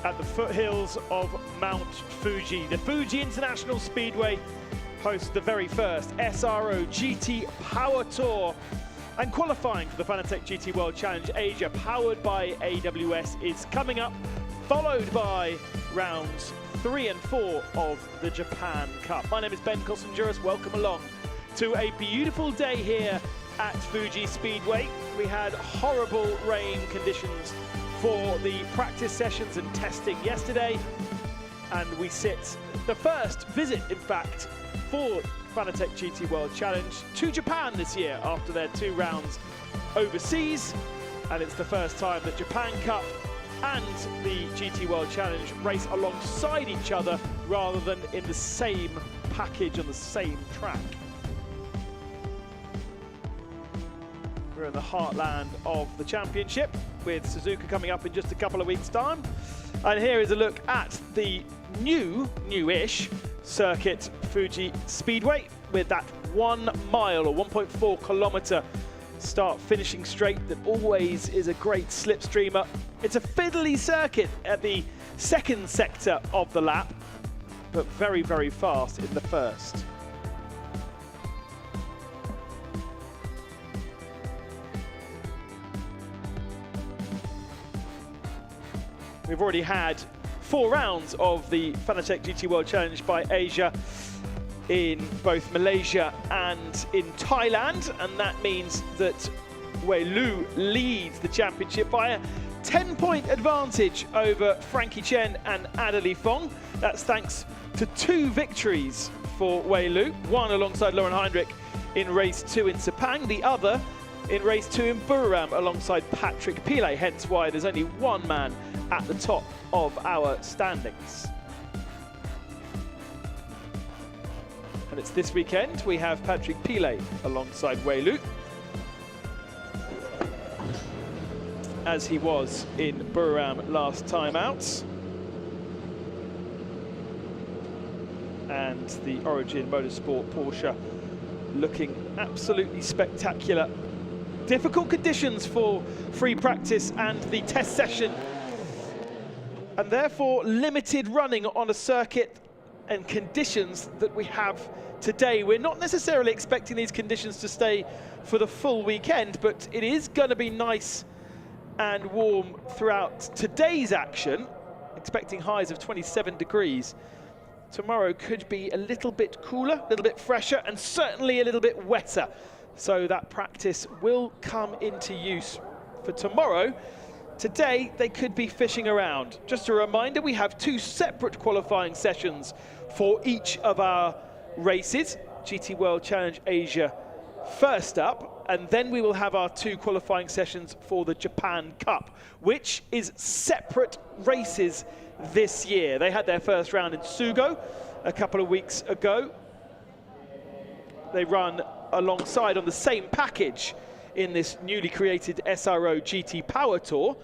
at the foothills of Mount Fuji. The Fuji International Speedway hosts the very first SRO GT Power Tour, and qualifying for the Fanatec GT World Challenge Asia, powered by AWS, is coming up, followed by rounds 3 and 4 of the Japan Cup. My name is Ben Kostenjuris. Welcome along to a beautiful day here at Fuji Speedway. We had horrible rain conditions for the practice sessions and testing yesterday, and we sit the first visit, in fact, for Fanatec GT World Challenge to Japan this year after their 2 rounds overseas, and it's the first time that Japan Cup and the GT World Challenge race alongside each other rather than in the same package on the same track. We're in the heartland of the championship with Suzuka coming up in just a couple of weeks' time. And here is a look at the newish circuit, Fuji Speedway, with that 1 mile or 1.4 kilometer start finishing straight that always is a great slipstreamer. It's a fiddly circuit at the second sector of the lap, but very, very fast in the first. We've already had 4 rounds of the Fanatec GT World Challenge by Asia in both Malaysia and in Thailand, and that means that Wei Lu leads the championship by a 10-point advantage over Frankie Chen and Adderley Fong. That's thanks to 2 victories for Wei Lu, one alongside Lauren Heinrich in race 2 in Sepang, the other in race 2 in Buriram alongside Patrick Pillay, hence why there's only 1 man at the top of our standings. And it's this weekend we have Patrick Pillay alongside Wei Lu, as he was in Buriram last time out. And the Origin Motorsport Porsche looking absolutely spectacular. Difficult conditions for free practice and the test session, and therefore limited running on a circuit and conditions that we have today. We're not necessarily expecting these conditions to stay for the full weekend, but it is going to be nice and warm throughout today's action, expecting highs of 27 degrees. Tomorrow could be a little bit cooler, a little bit fresher, and certainly a little bit wetter. So that practice will come into use for tomorrow. Today, they could be fishing around. Just a reminder, we have 2 separate qualifying sessions for each of our races. GT World Challenge Asia first up, and then we will have our 2 qualifying sessions for the Japan Cup, which is separate races this year. They had their first round in Sugo a couple of weeks ago. They run alongside on the same package in this newly created SRO GT Power Tour.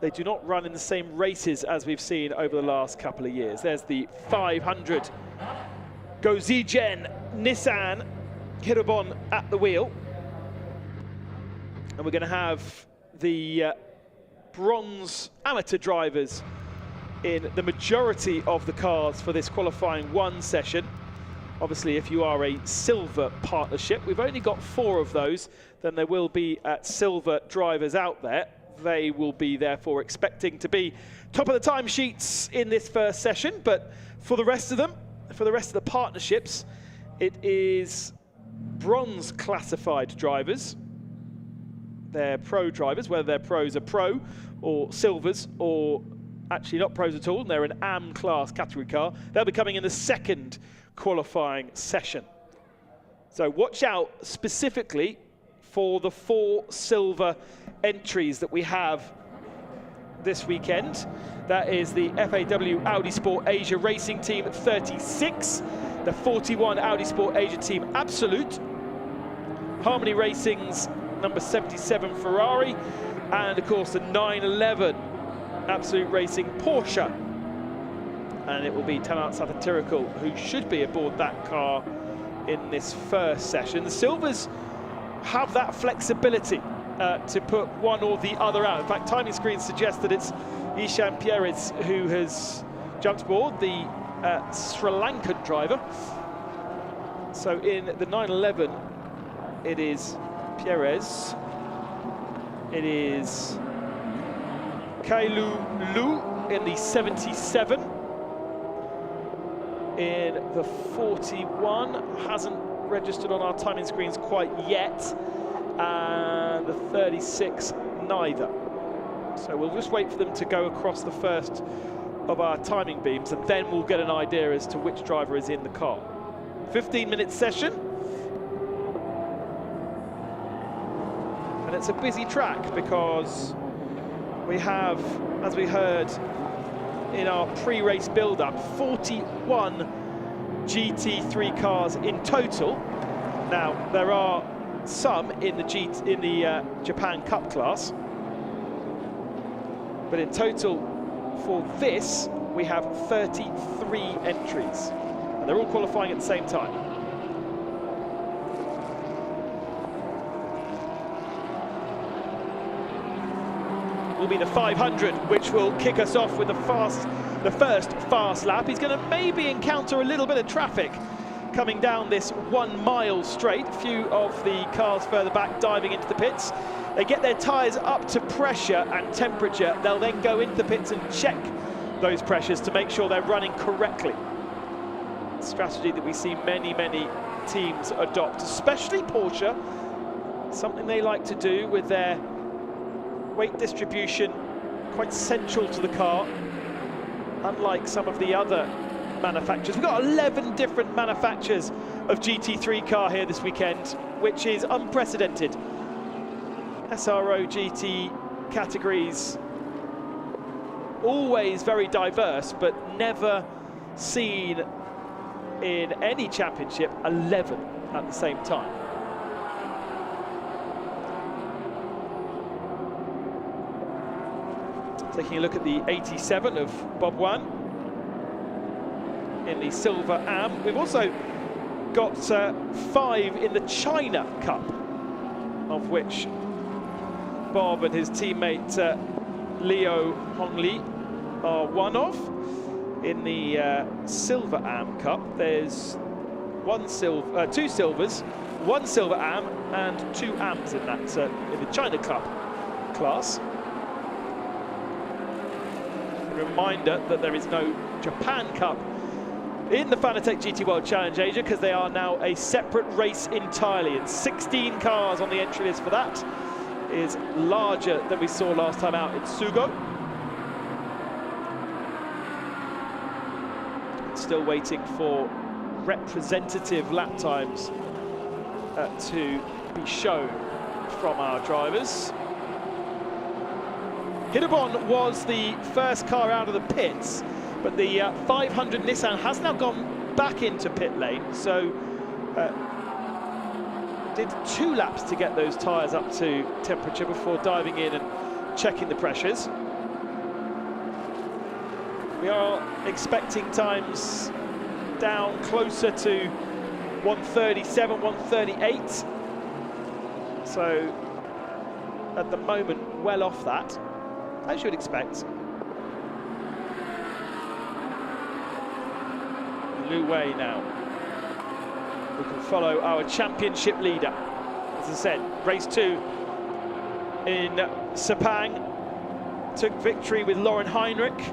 They do not run in the same races as we've seen over the last couple of years. There's the 500 Gozigen Nissan Hirobon at the wheel. And we're going to have the bronze amateur drivers in the majority of the cars for this qualifying 1 session. Obviously, if you are a silver partnership, we've only got 4 of those, then there will be silver drivers out there. They will be therefore expecting to be top of the timesheets in this first session, but for the rest of them, for the rest of the partnerships, it is bronze classified drivers. They're pro drivers, whether their pros are pro or silvers or actually not pros at all, and they're an AM class category car. They'll be coming in the second qualifying session. So watch out specifically for the 4 silver entries that we have this weekend. That is the FAW Audi Sport Asia Racing Team at 36, the 41 Audi Sport Asia Team Absolute, Harmony Racing's number 77 Ferrari, and of course the 911 Absolute Racing Porsche. And it will be Tamat Sathatirikul who should be aboard that car in this first session. The silvers have that flexibility to put one or the other out. In fact, timing screens suggest that it's Ishan Perez, who has jumped aboard, the Sri Lankan driver. So in the 911, it is Perez. It is Kailu Lu in the 77. In the 41, hasn't registered on our timing screens quite yet. And the 36, neither. So we'll just wait for them to go across the first of our timing beams, and then we'll get an idea as to which driver is in the car. 15-minute session. And it's a busy track because we have, as we heard in our pre-race build-up, 41 GT3 cars in total. Now, there are some in the Japan Cup class, but in total for this we have 33 entries, and they're all qualifying at the same time. Will be the 500, which will kick us off with the first fast lap. He's going to maybe encounter a little bit of traffic coming down this 1 mile straight. A few of the cars further back diving into the pits. They get their tyres up to pressure and temperature. They'll then go into the pits and check those pressures to make sure they're running correctly. A strategy that we see many teams adopt, especially Porsche. Something they like to do with their weight distribution quite central to the car, unlike some of the other manufacturers. We've got 11 different manufacturers of GT3 car here this weekend, which is unprecedented. SRO GT categories, always very diverse, but never seen in any championship 11 at the same time. Taking a look at the 87 of Bob Wan in the Silver Am. We've also got 5 in the China Cup, of which Bob and his teammate Leo Hongli are one of. In the Silver Am Cup, there's 2 silvers, 1 Silver Am, and 2 Ams in that in the China Cup class. Reminder that there is no Japan Cup in the Fanatec GT World Challenge Asia, because they are now a separate race entirely, and 16 cars on the entry list for that is larger than we saw last time out in Sugo. Still waiting for representative lap times to be shown from our drivers. Hidebon was the first car out of the pits, but the 500 Nissan has now gone back into pit lane, so did 2 laps to get those tyres up to temperature before diving in and checking the pressures. We are expecting times down closer to 1:37, 1:38, so at the moment well off that, as you would expect. Lu Wei now, we can follow our championship leader. As I said, race 2 in Sepang, took victory with Lauren Heinrich,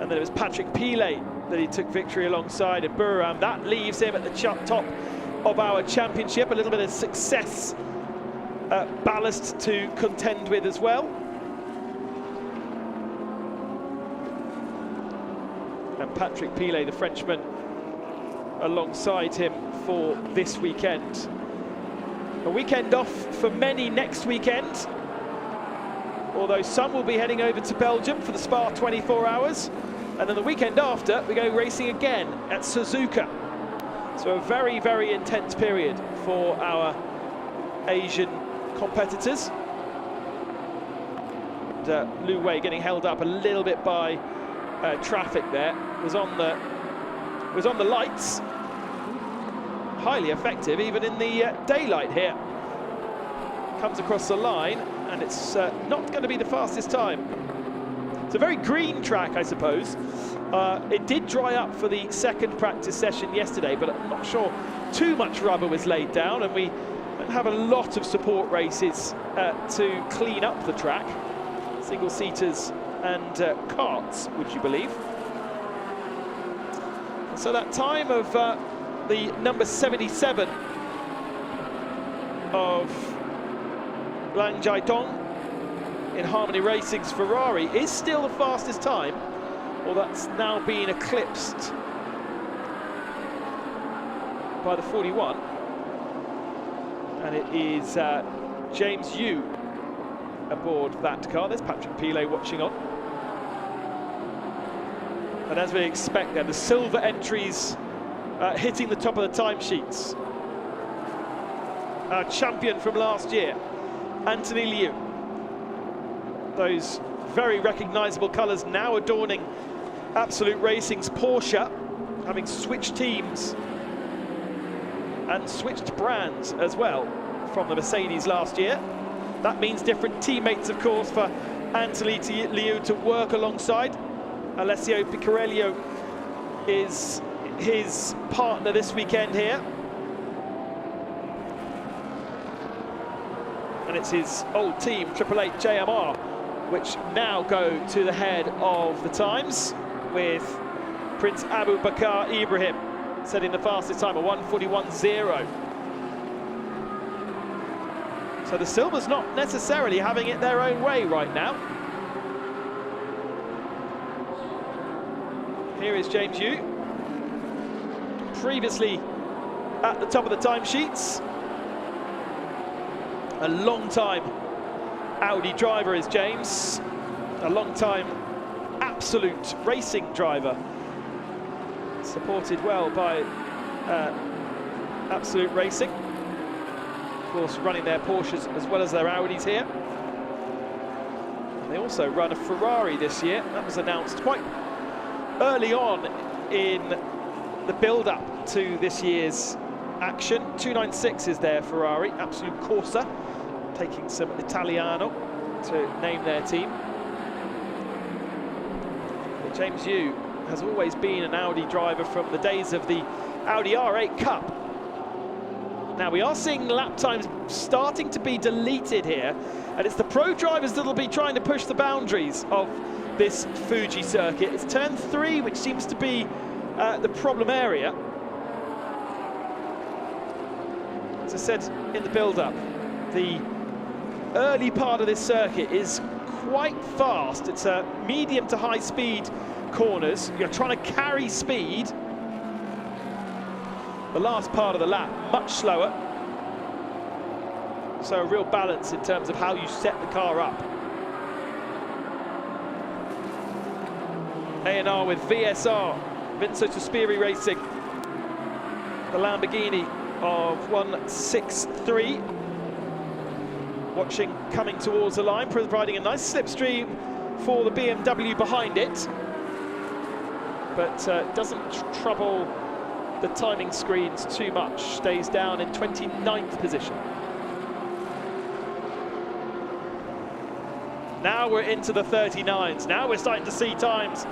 and then it was Patrick Pilet that he took victory alongside at Buriram. That leaves him at the top of our championship. A little bit of success ballast to contend with as well. And Patrick Pilet, the Frenchman, alongside him for this weekend. A weekend off for many next weekend, although some will be heading over to Belgium for the Spa 24 hours. And then the weekend after, we go racing again at Suzuka. So a very intense period for our Asian competitors. And Lu Wei getting held up a little bit by traffic there. Was on the lights. Highly effective, even in the daylight here. Comes across the line, and it's not going to be the fastest time. It's a very green track, I suppose. It did dry up for the second practice session yesterday, but I'm not sure too much rubber was laid down, and we don't have a lot of support races to clean up the track. Single-seaters and carts, would you believe? So that time of the number 77 of Lang Jiatong in Harmony Racing's Ferrari is still the fastest time, or that's now been eclipsed by the 41. And it is James Yu aboard that car. There's Patrick Pilet watching on. And as we expect there, the silver entries hitting the top of the timesheets. Our champion from last year, Anthony Liu. Those very recognisable colours now adorning Absolute Racing's Porsche, having switched teams and switched brands as well from the Mercedes last year. That means different teammates, of course, for Anthony Liu to work alongside. Alessio Piccarello is his partner this weekend here. And it's his old team, 888 JMR, which now go to the head of the times, with Prince Abu Bakr Ibrahim setting the fastest time, a 1:41.0. So the Silver's not necessarily having it their own way right now. Here is James Yu, previously at the top of the timesheets. A long-time Audi driver is James, a long-time Absolute Racing driver, supported well by Absolute Racing, of course running their Porsches as well as their Audis here. They also run a Ferrari this year. That was announced quite early on in the build-up to this year's action. 296 is their Ferrari, Absolute Corsa, taking some Italiano to name their team. But James Yu has always been an Audi driver from the days of the Audi R8 Cup. Now we are seeing lap times starting to be deleted here, and it's the pro drivers that'll be trying to push the boundaries of this Fuji circuit. It's turn 3 which seems to be the problem area. As I said in the build-up, the early part of this circuit is quite fast. It's a medium to high speed corners. You're trying to carry speed. The last part of the lap, much slower. So a real balance in terms of how you set the car up. A&R with VSR, Vincenzo Sospiri Racing. The Lamborghini of 163. Watching coming towards the line, providing a nice slipstream for the BMW behind it. But doesn't trouble the timing screens too much. Stays down in 29th position. Now we're into the 39s. Now we're starting to see times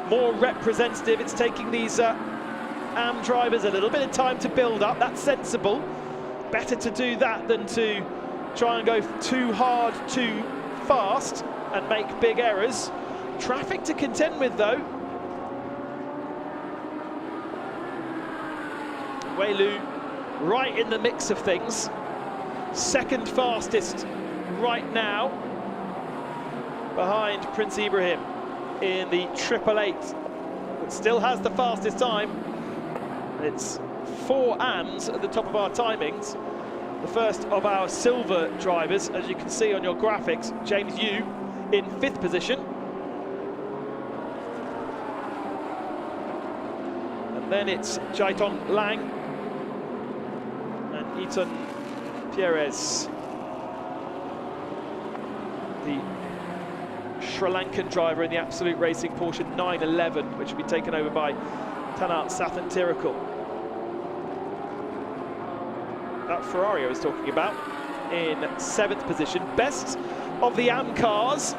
more representative. It's taking these AM drivers a little bit of time to build up. That's sensible. Better to do that than to try and go too hard, too fast, and make big errors. Traffic to contend with, though. Wei Lu right in the mix of things. Second fastest right now, behind Prince Ibrahim in the 888, but still has the fastest time. It's 4 AMs at the top of our timings. The first of our silver drivers, as you can see on your graphics, James Yu in 5th position. And then it's Jiatong Lang and Eton Perez, the Sri Lankan driver in the Absolute Racing Porsche 911, which will be taken over by Tanat Sathantirikul. That Ferrari I was talking about in 7th position. Best of the AM cars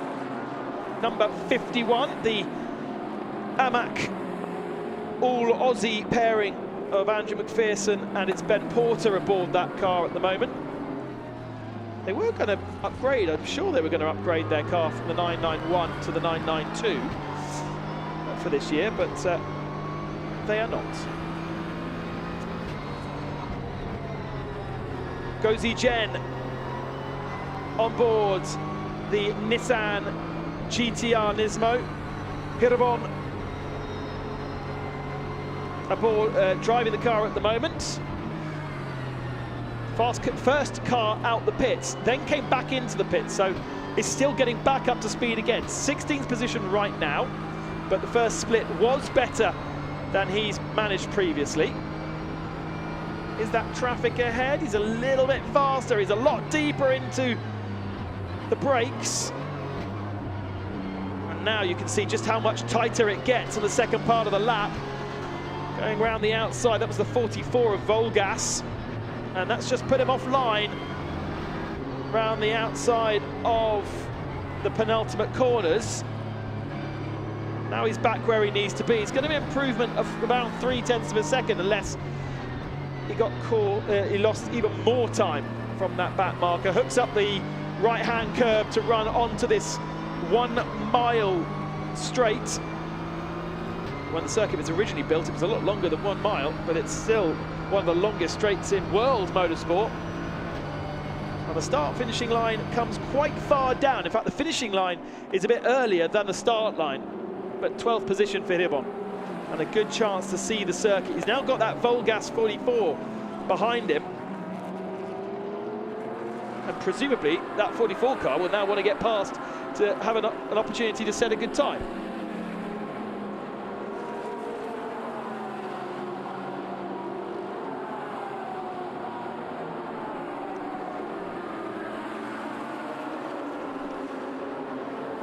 number 51, the AMAC all-Aussie pairing of Andrew McPherson, and it's Ben Porter aboard that car at the moment. They were going to upgrade, I'm sure they were going to upgrade their car from the 991 to the 992 for this year, but they are not. Gozi Jen on board the Nissan GTR Nismo. Hirabon aboard, driving the car at the moment. First car out the pits, then came back into the pits, so is still getting back up to speed again. 16th position right now, but the first split was better than he's managed previously. Is that traffic ahead? He's a little bit faster, he's a lot deeper into the brakes. And now you can see just how much tighter it gets on the second part of the lap. Going around the outside, that was the 44 of Volgas. And that's just put him offline round the outside of the penultimate corners. Now he's back where he needs to be. It's going to be an improvement of about 0.3 of a second unless he got caught, he lost even more time from that back marker. Hooks up the right-hand curb to run onto this 1 mile straight. When the circuit was originally built, it was a lot longer than 1 mile, but it's still one of the longest straights in world motorsport. And the start-finishing line comes quite far down. In fact, the finishing line is a bit earlier than the start line, but 12th position for Hirabon. And a good chance to see the circuit. He's now got that Volgas 44 behind him. And presumably, that 44 car will now want to get past to have an opportunity to set a good time.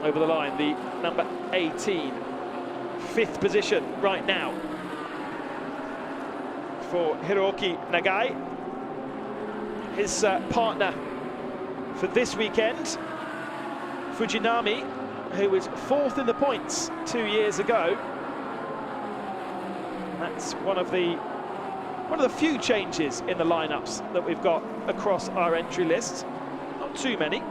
Over the line, the number 18, 5th position right now for Hiroki Nagai. His partner for this weekend, Fujinami, who was 4th in the points 2 years ago. That's one of the few changes in the lineups that we've got across our entry list. Not too many.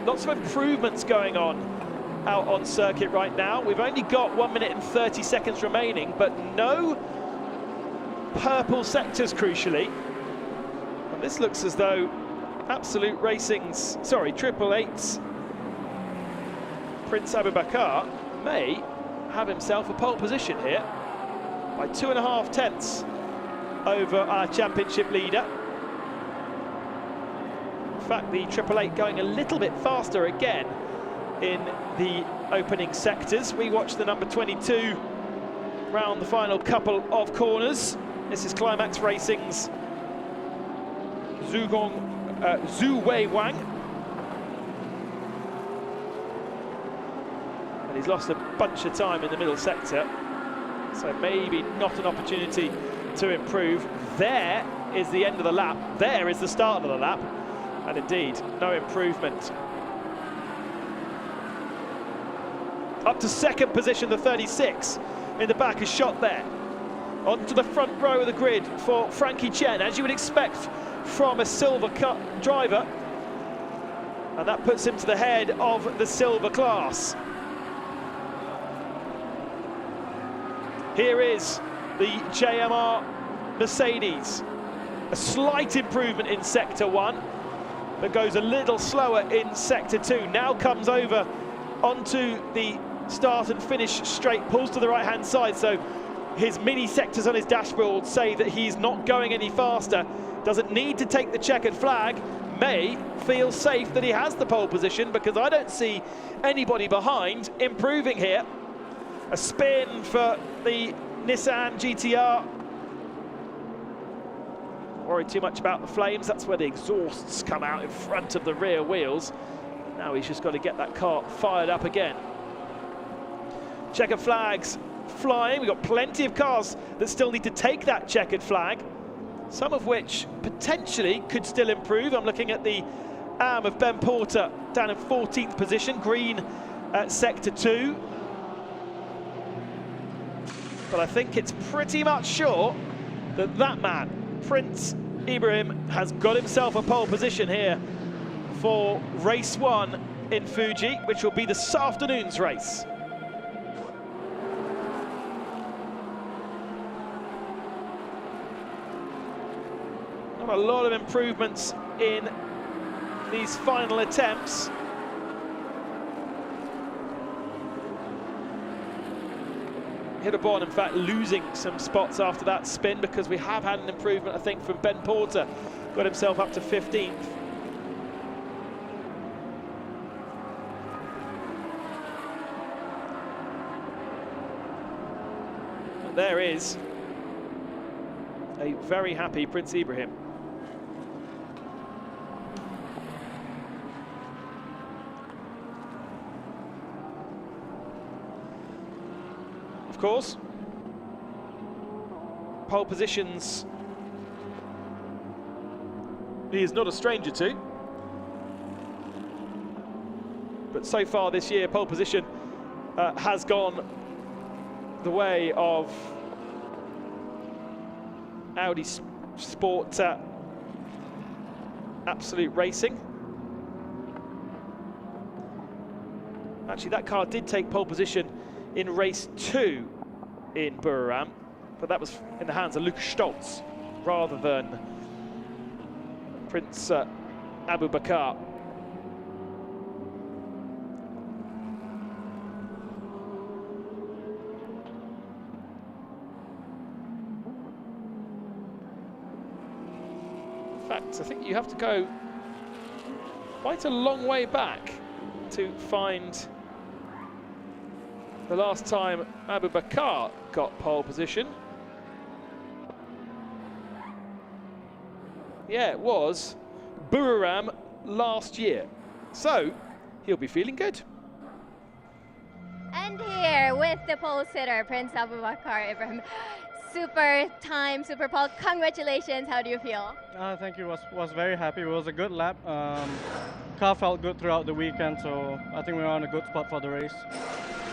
Lots of improvements going on out on circuit right now. We've only got 1 minute and 30 seconds remaining, but no purple sectors, crucially. And this looks as though Absolute Racing's, sorry, Triple Eight's Prince Abubakar may have himself a pole position here by 2.5 tenths over our championship leader. In fact, the Triple Eight going a little bit faster again in the opening sectors. We watch the number 22 round the final couple of corners. This is Climax Racing's Zhu Wei Wang. And he's lost a bunch of time in the middle sector, so maybe not an opportunity to improve. There is the end of the lap. There is the start of the lap. And indeed, no improvement. Up to 2nd position, the 36 in the back is shot there. Onto the front row of the grid for Frankie Chen, as you would expect from a silver cup driver. And that puts him to the head of the silver class. Here is the JMR Mercedes. A slight improvement in Sector 1. That goes a little slower in Sector 2. Now comes over onto the start and finish straight, pulls to the right-hand side, so his mini sectors on his dashboard say that he's not going any faster. Doesn't need to take the checkered flag. May feel safe that he has the pole position, because I don't see anybody behind improving here. A spin for the Nissan GTR. Worried too much about the flames. That's where the exhausts come out in front of the rear wheels. Now he's just got to get that car fired up again. Checkered flags flying. We've got plenty of cars that still need to take that checkered flag. some of which potentially could still improve. I'm looking at the AM of Ben Porter down in 14th position, green at sector 2. But I think it's pretty much sure that that man, Prince Ibrahim, has got himself a pole position here for race 1 in Fuji, which will be this afternoon's race. Not a lot of improvements in these final attempts. Hidebon, in fact, losing some spots after that spin, because we have had an improvement, I think, from Ben Porter. Got himself up to 15th. And there is a very happy Prince Ibrahim. Of course, pole positions he is not a stranger to, but so far this year pole position has gone the way of Audi Sport Absolute Racing. Actually, that car did take pole position in race 2 in Buriram, but that was in the hands of Luke Stoltz rather than Prince Abu Bakr. In fact, I think you have to go quite a long way back to find the last time Abu Bakr got pole position. Yeah, it was Buriram last year. So, he'll be feeling good. And here with the pole sitter, Prince Abu Bakr Ibrahim. Super time, super pole. Congratulations. How do you feel? Thank you. Was very happy. It was a good lap. Car felt good throughout the weekend, so I think we're on a good spot for the race.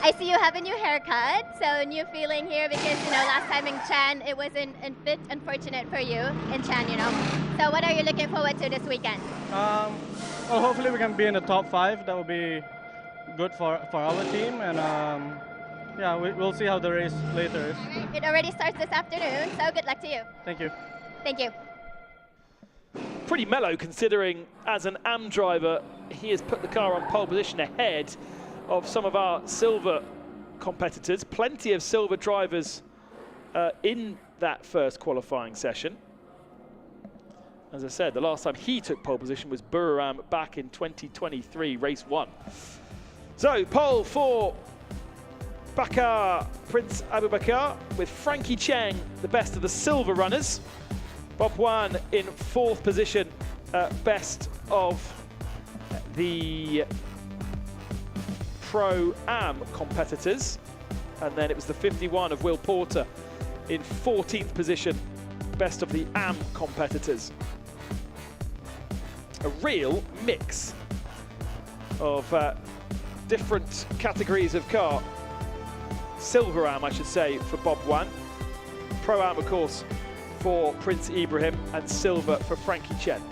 I see you have a new haircut, so new feeling here because, you know, last time in Chan, it wasn't a bit unfortunate for you in Chan, you know. So what are you looking forward to this weekend? Well, hopefully we can be in the top 5. That will be good for our team, and yeah, we'll see how the race later is. It already starts this afternoon, so good luck to you. Thank you. Thank you. Pretty mellow, considering as an AM driver, he has put the car on pole position ahead of some of our silver competitors. Plenty of silver drivers in that first qualifying session. As I said, the last time he took pole position was Buriram back in 2023, race 1. So, pole for Bakr, Prince Abu Bakr, with Frankie Cheng, the best of the silver runners. Bob Wan in 4th position, best of the Pro-Am competitors. And then it was the 51 of Will Porter in 14th position, best of the AM competitors. A real mix of different categories of car. Silver Am, I should say, for Bob Wan. Pro-Am, of course, for Prince Ibrahim, and silver for Frankie Chen.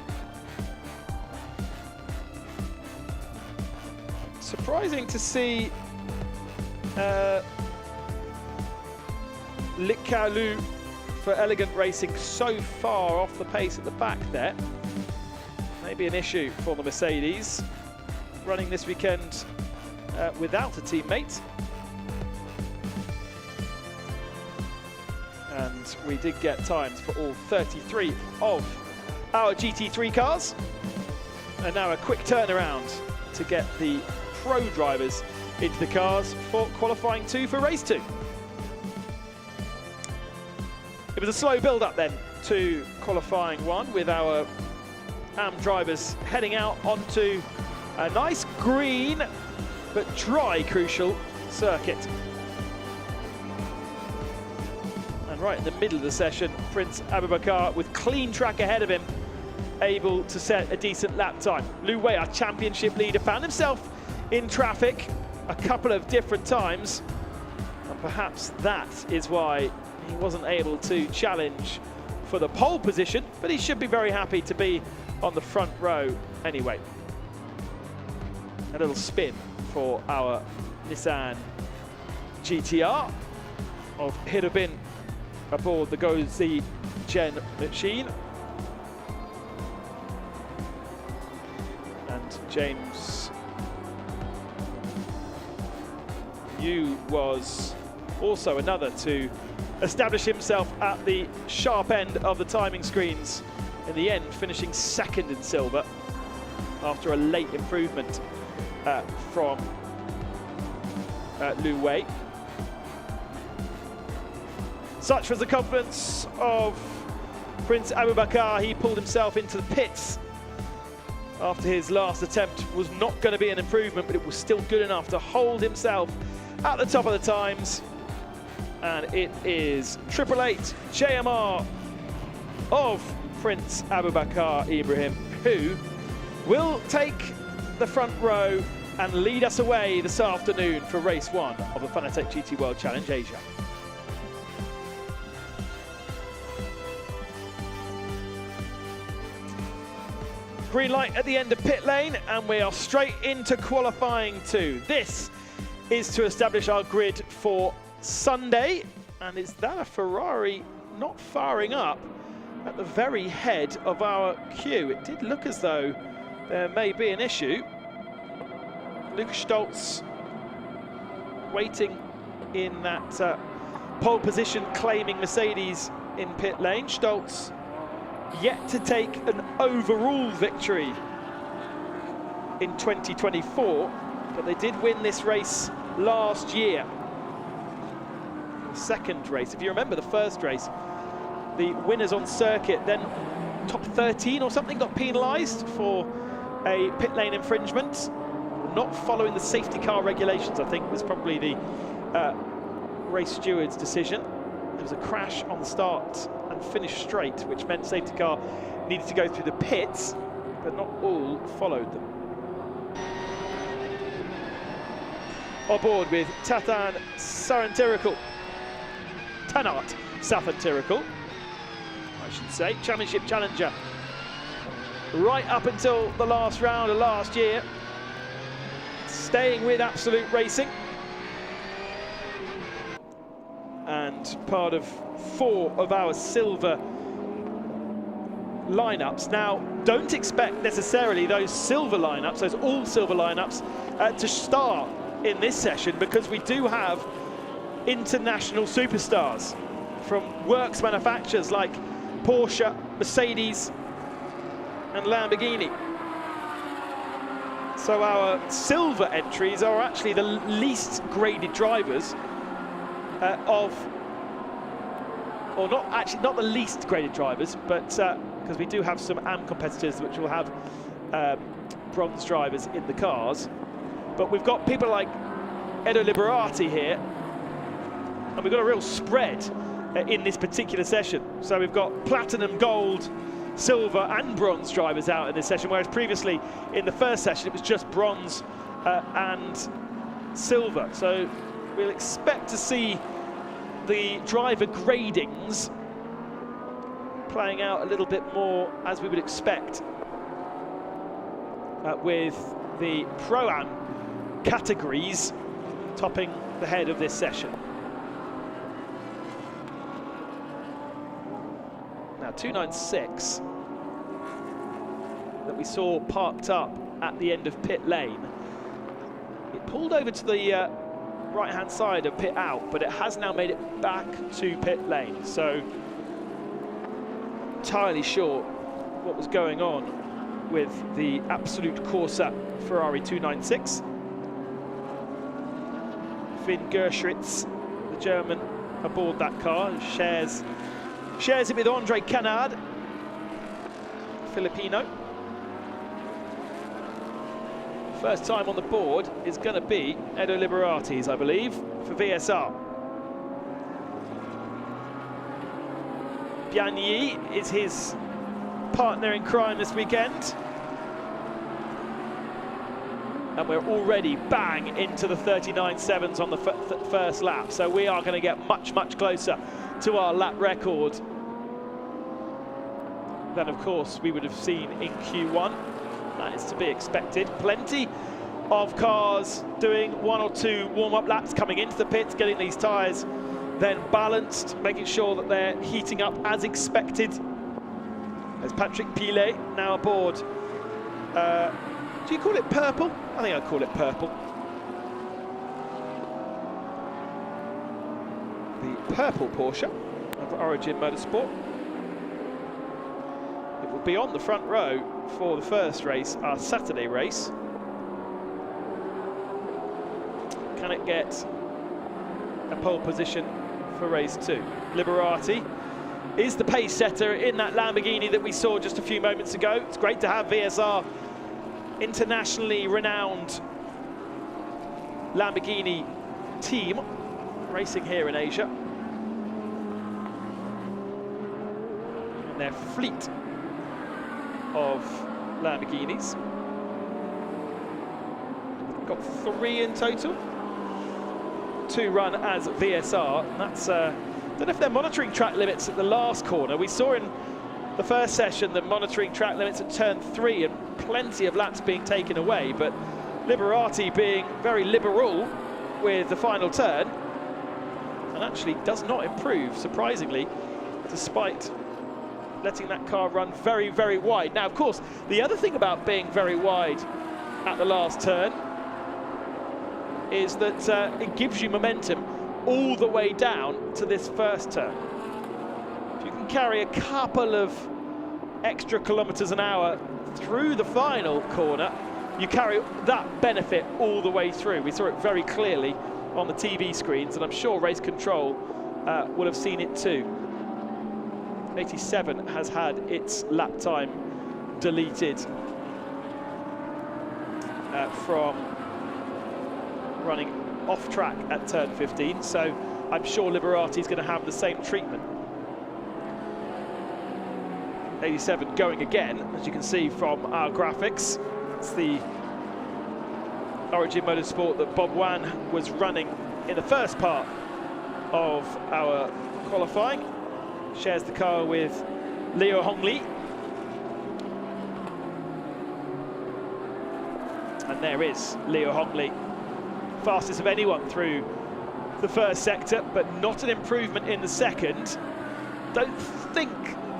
Surprising to see Lik Kao Lu for Elegant Racing so far off the pace at the back there. Maybe an issue for the Mercedes, running this weekend without a teammate. And we did get times for all 33 of our GT3 cars. And now a quick turnaround to get the pro drivers into the cars for qualifying 2 for race 2. It was a slow build up then to qualifying 1, with our AM drivers heading out onto a nice green but dry, crucial circuit. And right in the middle of the session, Prince Abubakar with clean track ahead of him, able to set a decent lap time. Lu Wei, our championship leader, found himself in traffic a couple of different times, and perhaps that is why he wasn't able to challenge for the pole position, but he should be very happy to be on the front row anyway. A little spin for our Nissan GTR of Hirobin aboard the Gozi Gen machine. And James Yu was also another to establish himself at the sharp end of the timing screens. In the end, finishing second in silver after a late improvement from Lu Wei. Such was the confidence of Prince Abubakar. He pulled himself into the pits after his last attempt was not going to be an improvement, but it was still good enough to hold himself at the top of the times. And it is 888 JMR of Prince Abubakar Ibrahim, who will take the front row and lead us away this afternoon for race 1 of the Fanatec GT World Challenge Asia. Green light at the end of pit lane, and we are straight into qualifying 2. This is to establish our grid for Sunday, and is that a Ferrari not firing up at the very head of our queue? It did look as though there may be an issue. Lucas Stoltz waiting in that pole position, claiming Mercedes in pit lane. Stoltz yet to take an overall victory in 2024, but they did win this race last year. The second race, if you remember the first race, the winners on circuit, then top 13 or something, got penalised for a pit lane infringement. Not following the safety car regulations, I think, was probably the race steward's decision. There was a crash on the start and finish straight, which meant safety car needed to go through the pits, but not all followed them. Aboard with Tanat Sarantirikul, I should say, championship challenger. Right up until the last round of last year, staying with Absolute Racing, and part of 4 of our silver lineups. Now, don't expect necessarily those silver lineups, those all silver lineups, to start in this session, because we do have international superstars from works manufacturers like Porsche, Mercedes and Lamborghini. So our silver entries are actually the least graded drivers not the least graded drivers, but because we do have some AM competitors which will have bronze drivers in the cars. But we've got people like Edo Liberati here, and we've got a real spread in this particular session. So we've got platinum, gold, silver and bronze drivers out in this session, whereas previously in the first session it was just bronze and silver. So we'll expect to see the driver gradings playing out a little bit more as we would expect with the Pro-Am categories topping the head of this session. Now 296 that we saw parked up at the end of pit lane, it pulled over to the right hand side of pit out, but it has now made it back to pit lane. So entirely sure what was going on with the Absolute Corsa Ferrari 296. Finn Gerschritz, the German, aboard that car, shares it with Andre Canard, Filipino. First time on the board is going to be Edo Liberati's, I believe, for VSR. Yanyi is his partner in crime this weekend. And we're already bang into the 39.7s on the first lap. So we are going to get much, much closer to our lap record than, of course, we would have seen in Q1. That is to be expected. Plenty of cars doing 1 or 2 warm-up laps, coming into the pits, getting these tyres then balanced, making sure that they're heating up as expected. There's Patrick Pilet now aboard. Do you call it purple? I think I'd call it purple. The purple Porsche of Origin Motorsport. It will be on the front row for the first race, our Saturday race. Can it get a pole position for race 2? Liberati is the pace setter in that Lamborghini that we saw just a few moments ago. It's great to have VSR, internationally renowned Lamborghini team, racing here in Asia. And their fleet of Lamborghinis. Got 3 in total. 2 run as VSR. And that's, I don't know if they're monitoring track limits at the last corner. We saw in the first session the monitoring track limits at turn 3 and plenty of laps being taken away, but Liberati being very liberal with the final turn and actually does not improve, surprisingly, despite letting that car run very, very wide. Now, of course, the other thing about being very wide at the last turn is that it gives you momentum all the way down to this first turn. If you can carry a couple of extra kilometers an hour through the final corner, you carry that benefit all the way through. We saw it very clearly on the TV screens, and I'm sure Race Control will have seen it too. 87 has had its lap time deleted from running off track at turn 15, so I'm sure Liberati is going to have the same treatment. 87 going again, as you can see from our graphics. It's the Origin Motorsport that Bob Wan was running in the first part of our qualifying. Shares the car with Leo Hongli. And there is Leo Hongli, fastest of anyone through the first sector, but not an improvement in the second. Don't think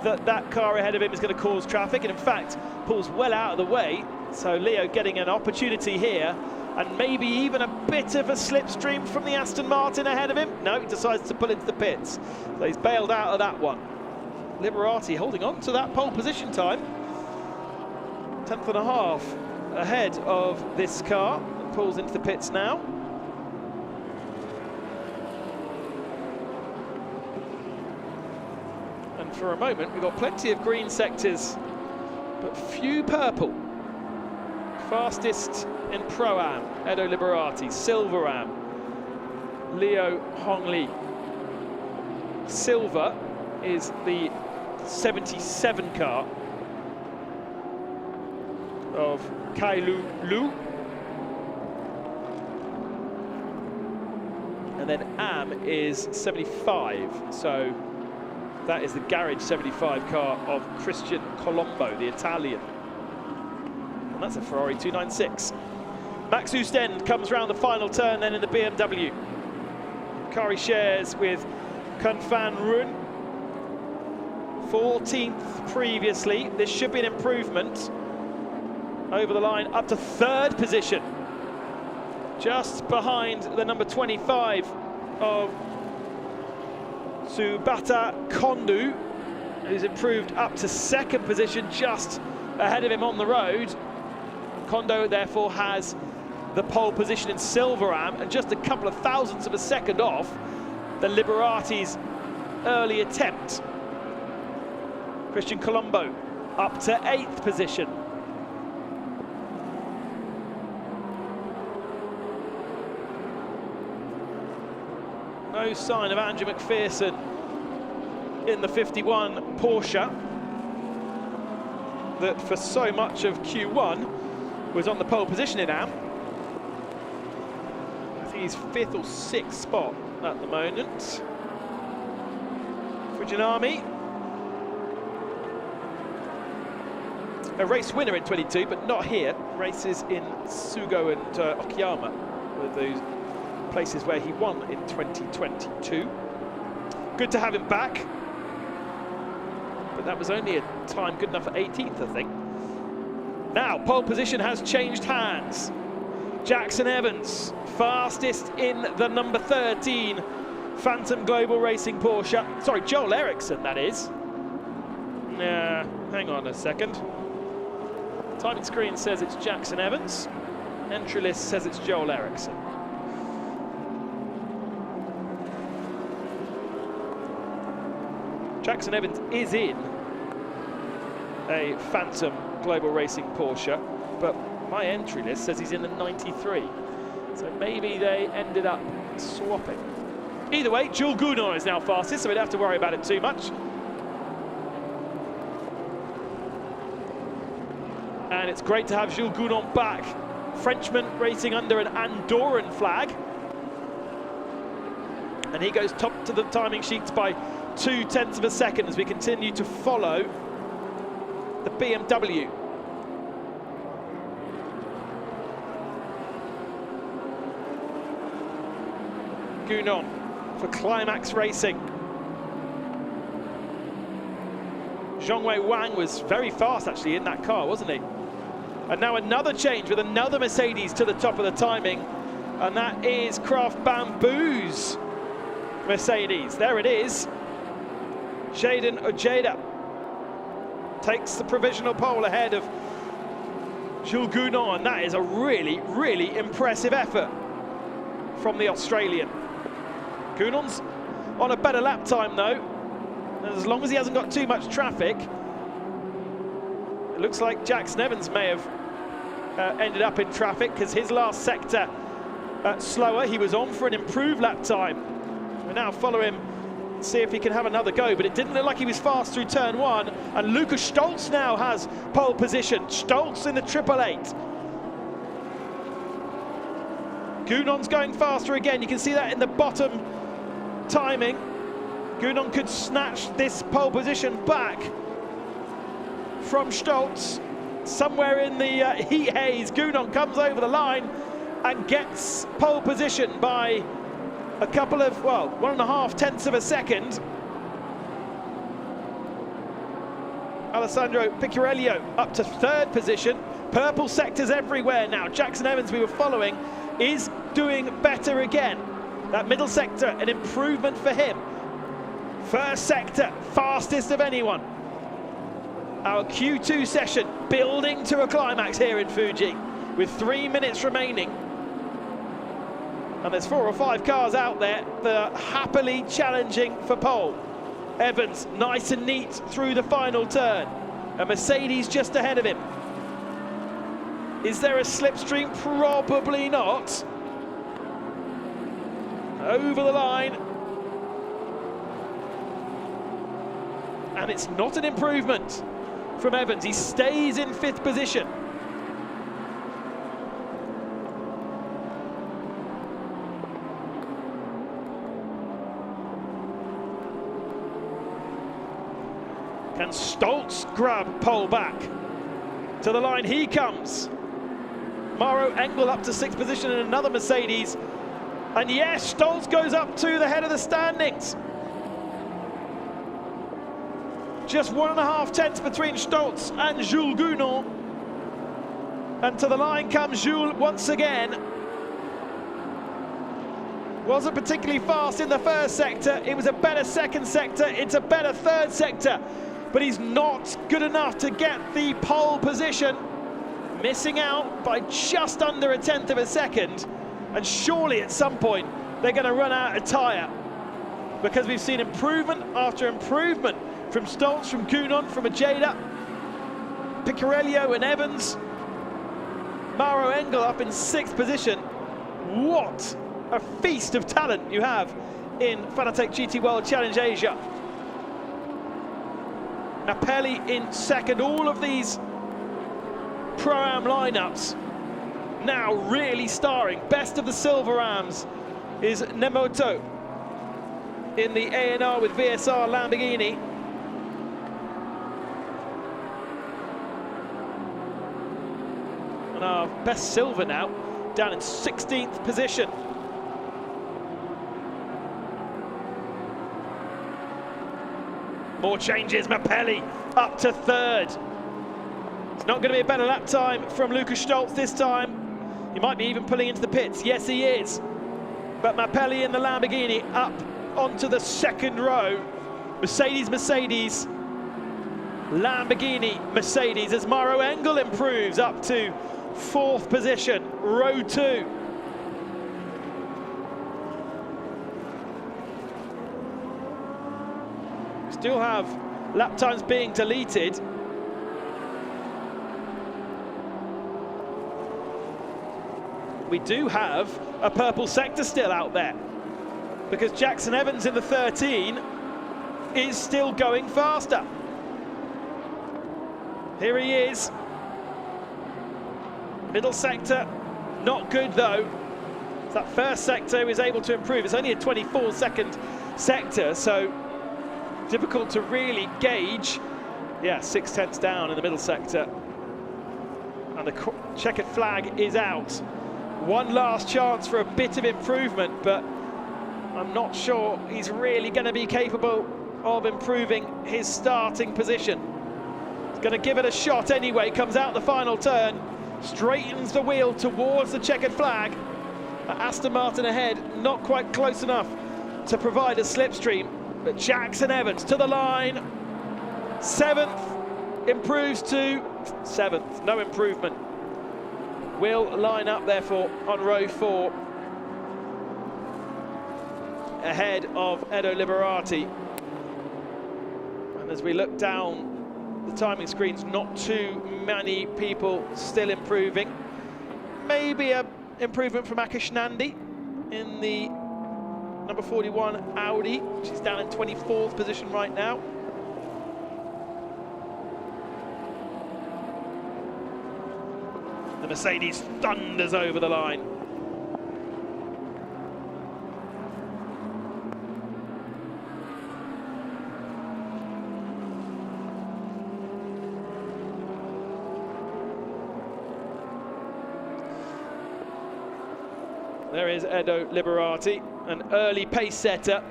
that that car ahead of him is going to cause traffic, and in fact pulls well out of the way. So Leo getting an opportunity here, and maybe even a bit of a slipstream from the Aston Martin ahead of him. No, he decides to pull into the pits, so he's bailed out of that one. Liberati holding on to that pole position time, 10th and a half ahead of this car, and pulls into the pits now. And for a moment we've got plenty of green sectors but few purple. Fastest in Pro-Am, Edo Liberati. Silver-Am, Leo Hongli. Silver is the 77 car of Kailu Lu. And then Am is 75, so that is the Garage 75 car of Christian Colombo, the Italian. And that's a Ferrari 296. Max Oostend comes round the final turn then in the BMW. Car he shares with Kun Fan Run. 14th previously. This should be an improvement. Over the line up to 3rd position. Just behind the number 25 of Subata Kondu, who's improved up to 2nd position, just ahead of him on the road. Kondo therefore has the pole position in Silver-Am, and just a couple of thousandths of a second off the Liberati's early attempt. Christian Colombo up to 8th position. No sign of Andrew McPherson in the 51 Porsche that for so much of Q1 was on the pole position in Am. I think he's 5th or 6th spot at the moment. Fujinami, a race winner in 22, but not here. Races in Sugo and Okayama were those places where he won in 2022. Good to have him back, but that was only a time good enough for 18th, I think. Now, pole position has changed hands. Jackson Evans, fastest in the number 13 Phantom Global Racing Porsche. Sorry, Joel Eriksson, that is. Hang on a second. Timing screen says it's Jackson Evans. Entry list says it's Joel Eriksson. Jackson Evans is in a Phantom Global Racing Porsche, but my entry list says he's in the 93. So maybe they ended up swapping. Either way, Jules Gounon is now fastest, so we don't have to worry about it too much. And it's great to have Jules Gounon back. Frenchman racing under an Andorran flag. And he goes top to the timing sheets by 0.2 of a second as we continue to follow the BMW. Gounon for Climax Racing. Zhongwei Wang was very fast actually in that car, wasn't he? And now another change with another Mercedes to the top of the timing, and that is Craft Bamboo's Mercedes. There it is. Jaden Ojeda takes the provisional pole ahead of Jules Gounon, and that is a really, really impressive effort from the Australian. Gounon's on a better lap time though, and as long as he hasn't got too much traffic, it looks like Jackson Evans may have ended up in traffic because his last sector slower. He was on for an improved lap time. We now follow him, see if he can have another go, but it didn't look like he was fast through turn 1, and Lucas Stoltz now has pole position. Stoltz in the 888. Gounon's going faster again. You can see that in the bottom timing. Gounon could snatch this pole position back from Stoltz. Somewhere in the heat haze, Gounon comes over the line and gets pole position by a couple of, well, 1.5 of a second. Alessandro Picciarello up to 3rd position. Purple sectors everywhere now. Jackson Evans, we were following, is doing better again. That middle sector, an improvement for him. First sector, fastest of anyone. Our Q2 session building to a climax here in Fuji with 3 minutes remaining. And there's 4 or 5 cars out there that are happily challenging for pole. Evans, nice and neat through the final turn. A Mercedes just ahead of him. Is there a slipstream? Probably not. Over the line. And it's not an improvement from Evans. He stays in 5th position. Can Stoltz grab pole back? To the line he comes. Maro Engel up to 6th position in another Mercedes. And yes, Stoltz goes up to the head of the standings. Just 1.5 between Stoltz and Jules Gounon. And to the line comes Jules once again. Wasn't particularly fast in the first sector. It was a better second sector. It's a better third sector. But he's not good enough to get the pole position. Missing out by just under 1/10 of a second. And surely at some point they're going to run out of tyre, because we've seen improvement after improvement from Stoltz, from Gounon, from Ojeda, Picciarello and Evans. Maro Engel up in 6th position. What a feast of talent you have in Fanatec GT World Challenge Asia. Napelli in second. All of these Pro-Am lineups now really starring. Best of the Silverams is Nemoto in the A&R with VSR Lamborghini. And our best silver now down in 16th position. More changes, Napelli up to third. It's not going to be a better lap time from Lukas Stoltz this time. He might be even pulling into the pits. Yes, he is. But Napelli in the Lamborghini up onto the second row. Mercedes, Lamborghini, Mercedes, as Maro Engel improves up to fourth position, row 2. Still have lap times being deleted. We do have a purple sector still out there, because Jackson Evans in the 13 is still going faster. Here he is. Middle sector, not good though. It's that first sector he was able to improve. It's only a 24-second sector, so difficult to really gauge. Yeah, 6/10 down in the middle sector. And the checkered flag is out. One last chance for a bit of improvement, but I'm not sure he's really going to be capable of improving his starting position. He's going to give it a shot anyway, comes out the final turn, straightens the wheel towards the checkered flag. Aston Martin ahead, not quite close enough to provide a slipstream, but Jackson Evans to the line. 7th, improves to 7th, no improvement. Will line up therefore on row 4, ahead of Edo Liberati. And as we look down the timing screens, not too many people still improving. Maybe a improvement from Akish Nandi in the number 41 Audi. She's down in 24th position right now. The Mercedes thunders over the line. There is Edo Liberati, an early pace setter,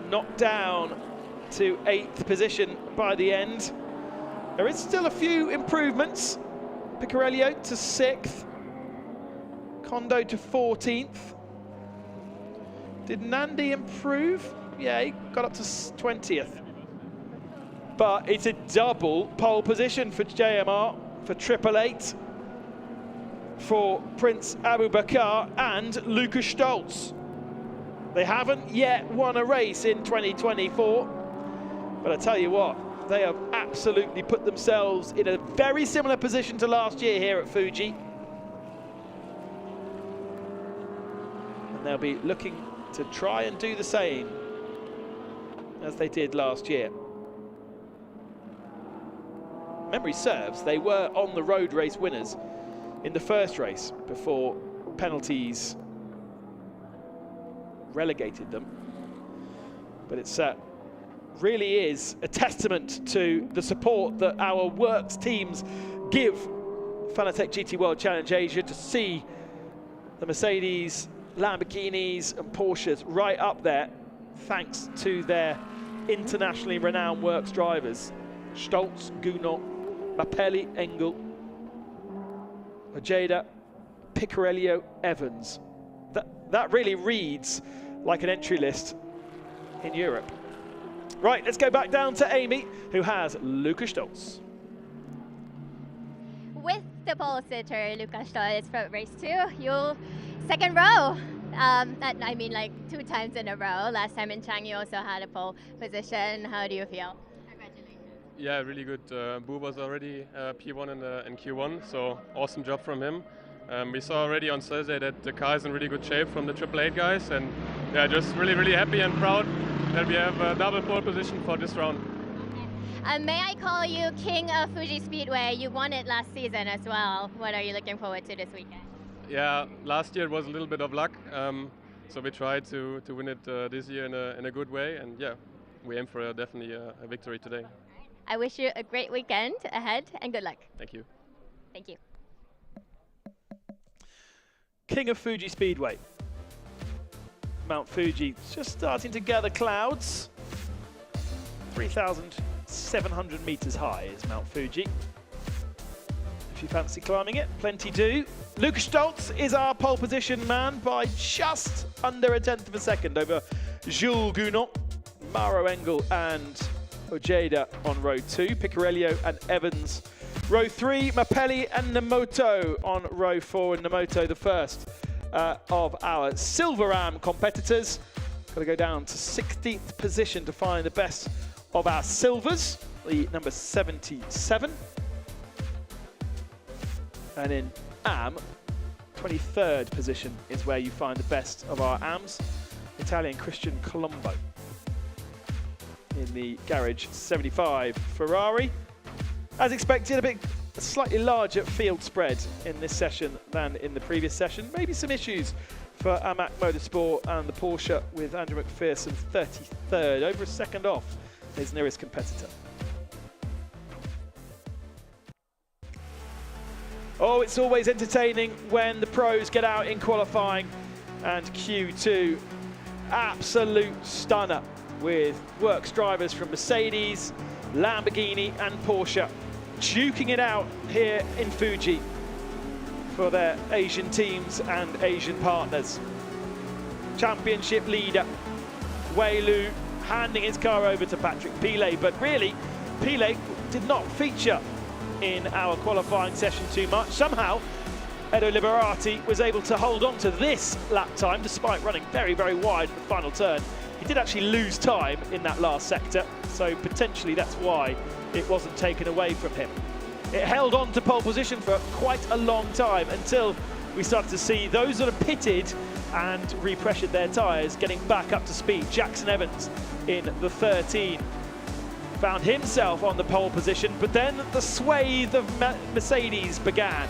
knocked down to 8th position by the end. There is still a few improvements. Picarello to 6th, Kondo to 14th. Did Nandi improve? Yeah, he got up to 20th. But it's a double pole position for JMR, for 888, for Prince Abu Bakar and Lukas Stoltz. They haven't yet won a race in 2024, but I tell you what, they have absolutely put themselves in a very similar position to last year here at Fuji. And they'll be looking to try and do the same as they did last year. Memory serves, they were on the road race winners in the first race before penalties relegated them. But it's really is a testament to the support that our works teams give Fanatec GT World Challenge Asia to see the Mercedes, Lamborghinis and Porsches right up there, thanks to their internationally renowned works drivers. Stoltz, Gounod, Napelli, Engel, Ojeda, Picarello, Evans. That really reads like an entry list in Europe. Right, let's go back down to Amy, who has Lukas Stoltz. With the pole sitter, Lukas Stoltz from race 2, you'll second row. I mean, like 2 times in a row. Last time in Chang, you also had a pole position. How do you feel? Congratulations. Yeah, really good. Boo was already P1 in Q1, so awesome job from him. We saw already on Thursday that the car is in really good shape from the 888 guys, and yeah, just really, really happy and proud that we have a double pole position for this round. May I call you King of Fuji Speedway? You won it last season as well. What are you looking forward to this weekend? Yeah, last year it was a little bit of luck, so we tried to win it this year in a good way, and yeah, we aim for definitely a victory today. I wish you a great weekend ahead and good luck. Thank you. Thank you. King of Fuji Speedway. Mount Fuji just starting to gather clouds. 3,700 meters high is Mount Fuji. If you fancy climbing it, plenty do. Lukas Stoltz is our pole position man by just under a tenth of a second over Jules Gounon, Maro Engel and Ojeda on row 2, Picarello and Evans row 3, Mapelli and Nemoto on row 4, and Nemoto the first of our Silver Ram competitors. Got to go down to 16th position to find the best of our silvers, the number 77. And in AM, 23rd position is where you find the best of our AMs, Italian Christian Colombo. In the Garage 75 Ferrari. As expected, a slightly larger field spread in this session than in the previous session. Maybe some issues for AMAC Motorsport and the Porsche with Andrew McPherson 33rd, over a second off his nearest competitor. Oh, it's always entertaining when the pros get out in qualifying, and Q2, absolute stunner with works drivers from Mercedes, Lamborghini and Porsche duking it out here in Fuji for their Asian teams and Asian partners. Championship leader Wei Lu handing his car over to Patrick Pilet, but really Pilet did not feature in our qualifying session too much. Somehow Edo Liberati was able to hold on to this lap time despite running very, very wide at the final turn. He did actually lose time in that last sector, so potentially that's why it wasn't taken away from him. It held on to pole position for quite a long time until we started to see those that are pitted and repressured their tyres getting back up to speed. Jackson Evans in the 13 found himself on the pole position, but then the swathe of Mercedes began.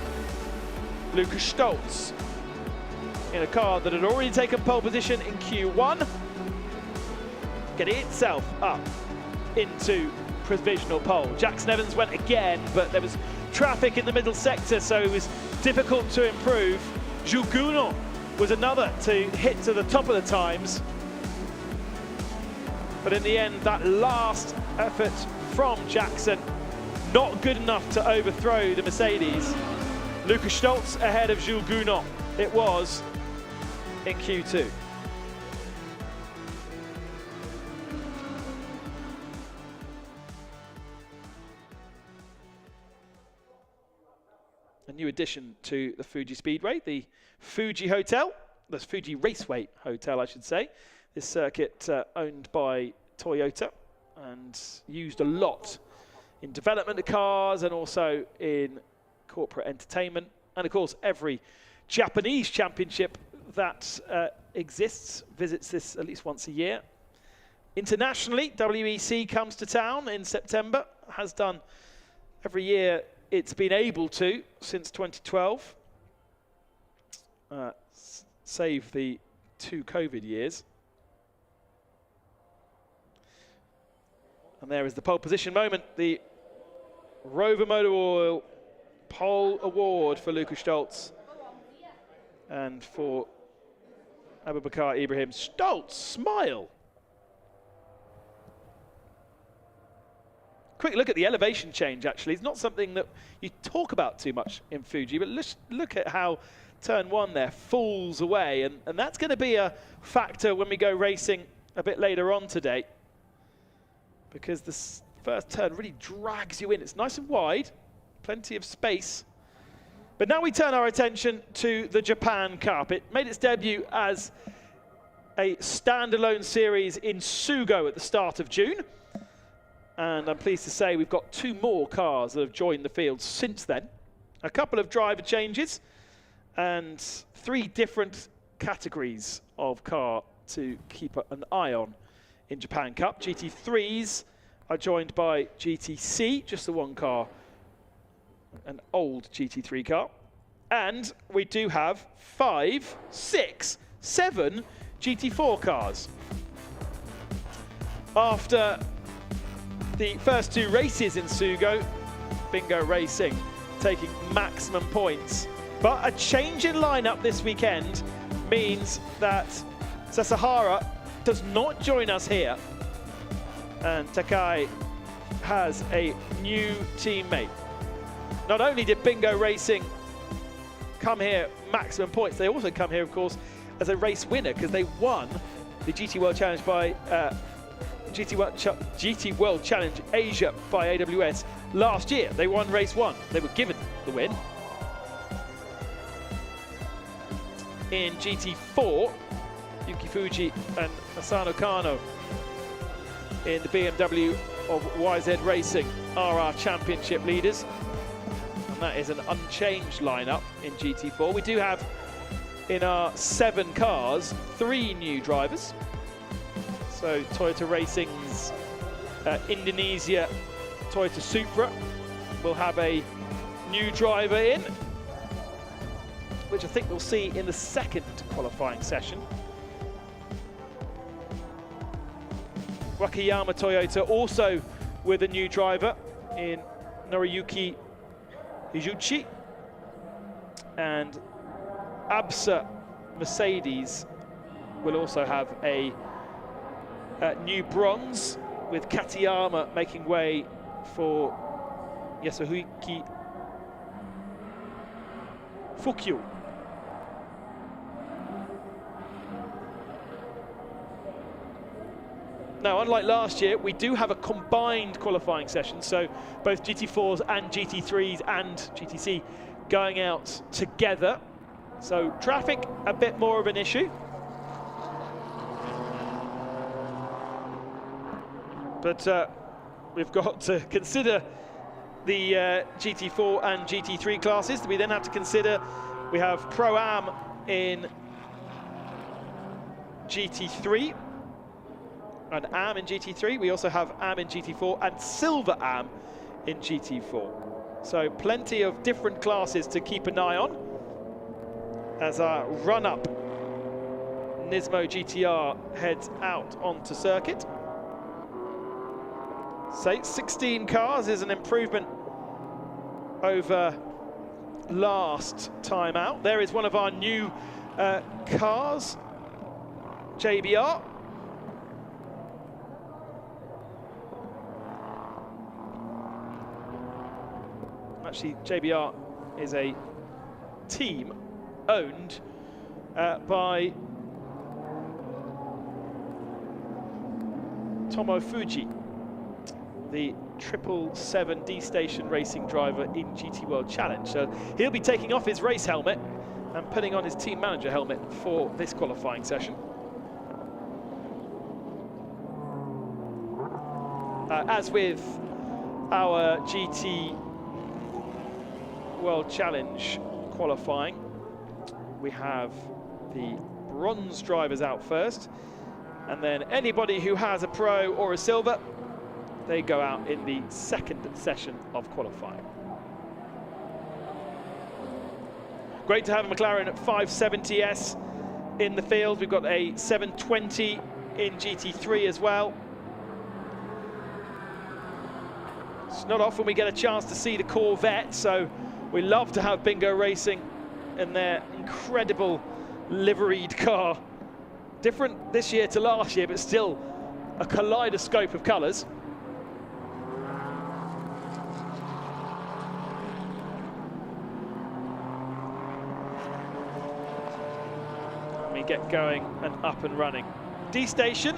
Lukas Stoltz in a car that had already taken pole position in Q1, getting itself up into provisional pole. Jackson Evans went again, but there was traffic in the middle sector, so it was difficult to improve. Jules Gounon was another to hit to the top of the times, but in the end, that last effort from Jackson, not good enough to overthrow the Mercedes. Lukas Stoltz ahead of Jules Gounon, it was in Q2. A new addition to the Fuji Speedway, the Fuji Hotel, the Fuji Raceway Hotel, I should say. This circuit owned by Toyota and used a lot in development of cars and also in corporate entertainment. And of course, every Japanese championship that exists visits this at least once a year. Internationally, WEC comes to town in September, has done every year it's been able to since 2012, save the 2 COVID years. And there is the pole position moment, the Rover Motor Oil pole award for Lukas Stoltz and for Abubakar Ibrahim. Stoltz, smile. Quick look at the elevation change, actually. It's not something that you talk about too much in Fuji, but let's look at how turn 1 there falls away, and that's going to be a factor when we go racing a bit later on today, because this first turn really drags you in. It's nice and wide, plenty of space. But now we turn our attention to the Japan Cup. It made its debut as a standalone series in Sugo at the start of June. And I'm pleased to say we've got 2 more cars that have joined the field since then. A couple of driver changes and 3 different categories of car to keep an eye on in Japan Cup. GT3s are joined by GTC, just the one car, an old GT3 car. And we do have 5, 6, 7 GT4 cars. After the first 2 races in Sugo, Bingo Racing taking maximum points. But a change in lineup this weekend means that Sasahara does not join us here. And Takai has a new teammate. Not only did Bingo Racing come here maximum points, they also come here, of course, as a race winner because they won the GT World Challenge by GT World Challenge Asia by AWS last year. They won race 1. They were given the win. In GT4, Yuki Fuji and Asano Kano in the BMW of YZ Racing are our championship leaders. And that is an unchanged lineup in GT4. We do have in our 7 cars 3 new drivers. So Toyota Racing's Indonesia Toyota Supra will have a new driver in, which I think we'll see in the second qualifying session. Wakayama Toyota also with a new driver in Noriyuki Hijuchi, and ABSA Mercedes will also have a new bronze, with Katayama making way for Yasuhiki Fukyu. Now, unlike last year, we do have a combined qualifying session, so both GT4s and GT3s and GTC going out together. So traffic, a bit more of an issue. But we've got to consider the GT4 and GT3 classes. We then have to consider, we have Pro-Am in GT3 and Am in GT3. We also have Am in GT4 and Silver Am in GT4. So plenty of different classes to keep an eye on as our run-up Nismo GTR heads out onto circuit. So 16 cars is an improvement over last time out. There is one of our new cars, JBR. Actually, JBR is a team owned by Tomo Fuji, the 777 D-Station racing driver in GT World Challenge. So he'll be taking off his race helmet and putting on his team manager helmet for this qualifying session. As with our GT World Challenge qualifying, we have the bronze drivers out first, and then anybody who has a pro or a silver, they go out in the second session of qualifying. Great to have a McLaren at 570S in the field. We've got a 720 in GT3 as well. It's not often we get a chance to see the Corvette, so we love to have Bingo Racing in their incredible liveried car. Different this year to last year, but still a kaleidoscope of colours. Let me get going and up and running. D-Station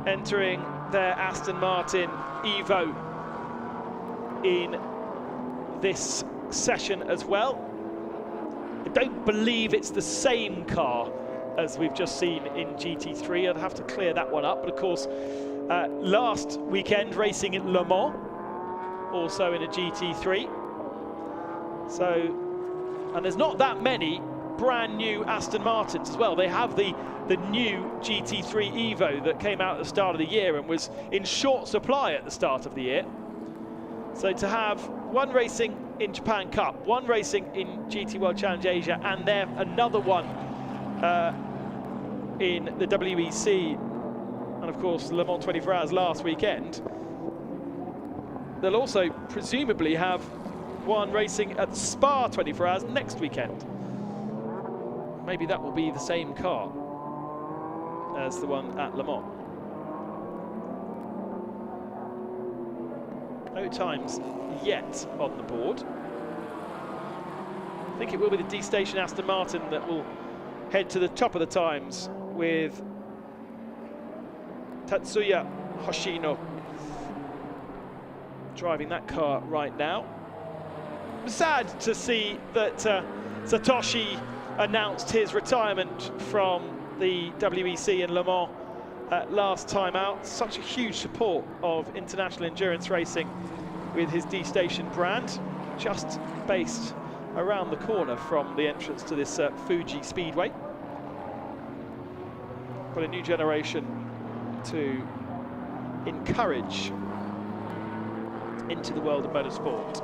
entering their Aston Martin Evo in this session as well. I don't believe it's the same car as we've just seen in GT3. I'd have to clear that one up. But of course, last weekend racing in Le Mans, also in a GT3. So, and there's not that many brand new Aston Martins as well. They have the new GT3 Evo that came out at the start of the year and was in short supply at the start of the year. So to have one racing in Japan Cup, one racing in GT World Challenge Asia, and then another one in the WEC, and of course Le Mans 24 Hours last weekend. They'll also presumably have one racing at Spa 24 Hours next weekend. Maybe that will be the same car as the one at Le Mans. No times yet on the board. I think it will be the D-Station Aston Martin that will head to the top of the times, with Tatsuya Hoshino driving that car right now. Sad to see that Satoshi announced his retirement from the WEC in Le Mans last time out. Such a huge support of international endurance racing with his D-Station brand, just based around the corner from the entrance to this Fuji Speedway. Got a new generation to encourage into the world of motorsport.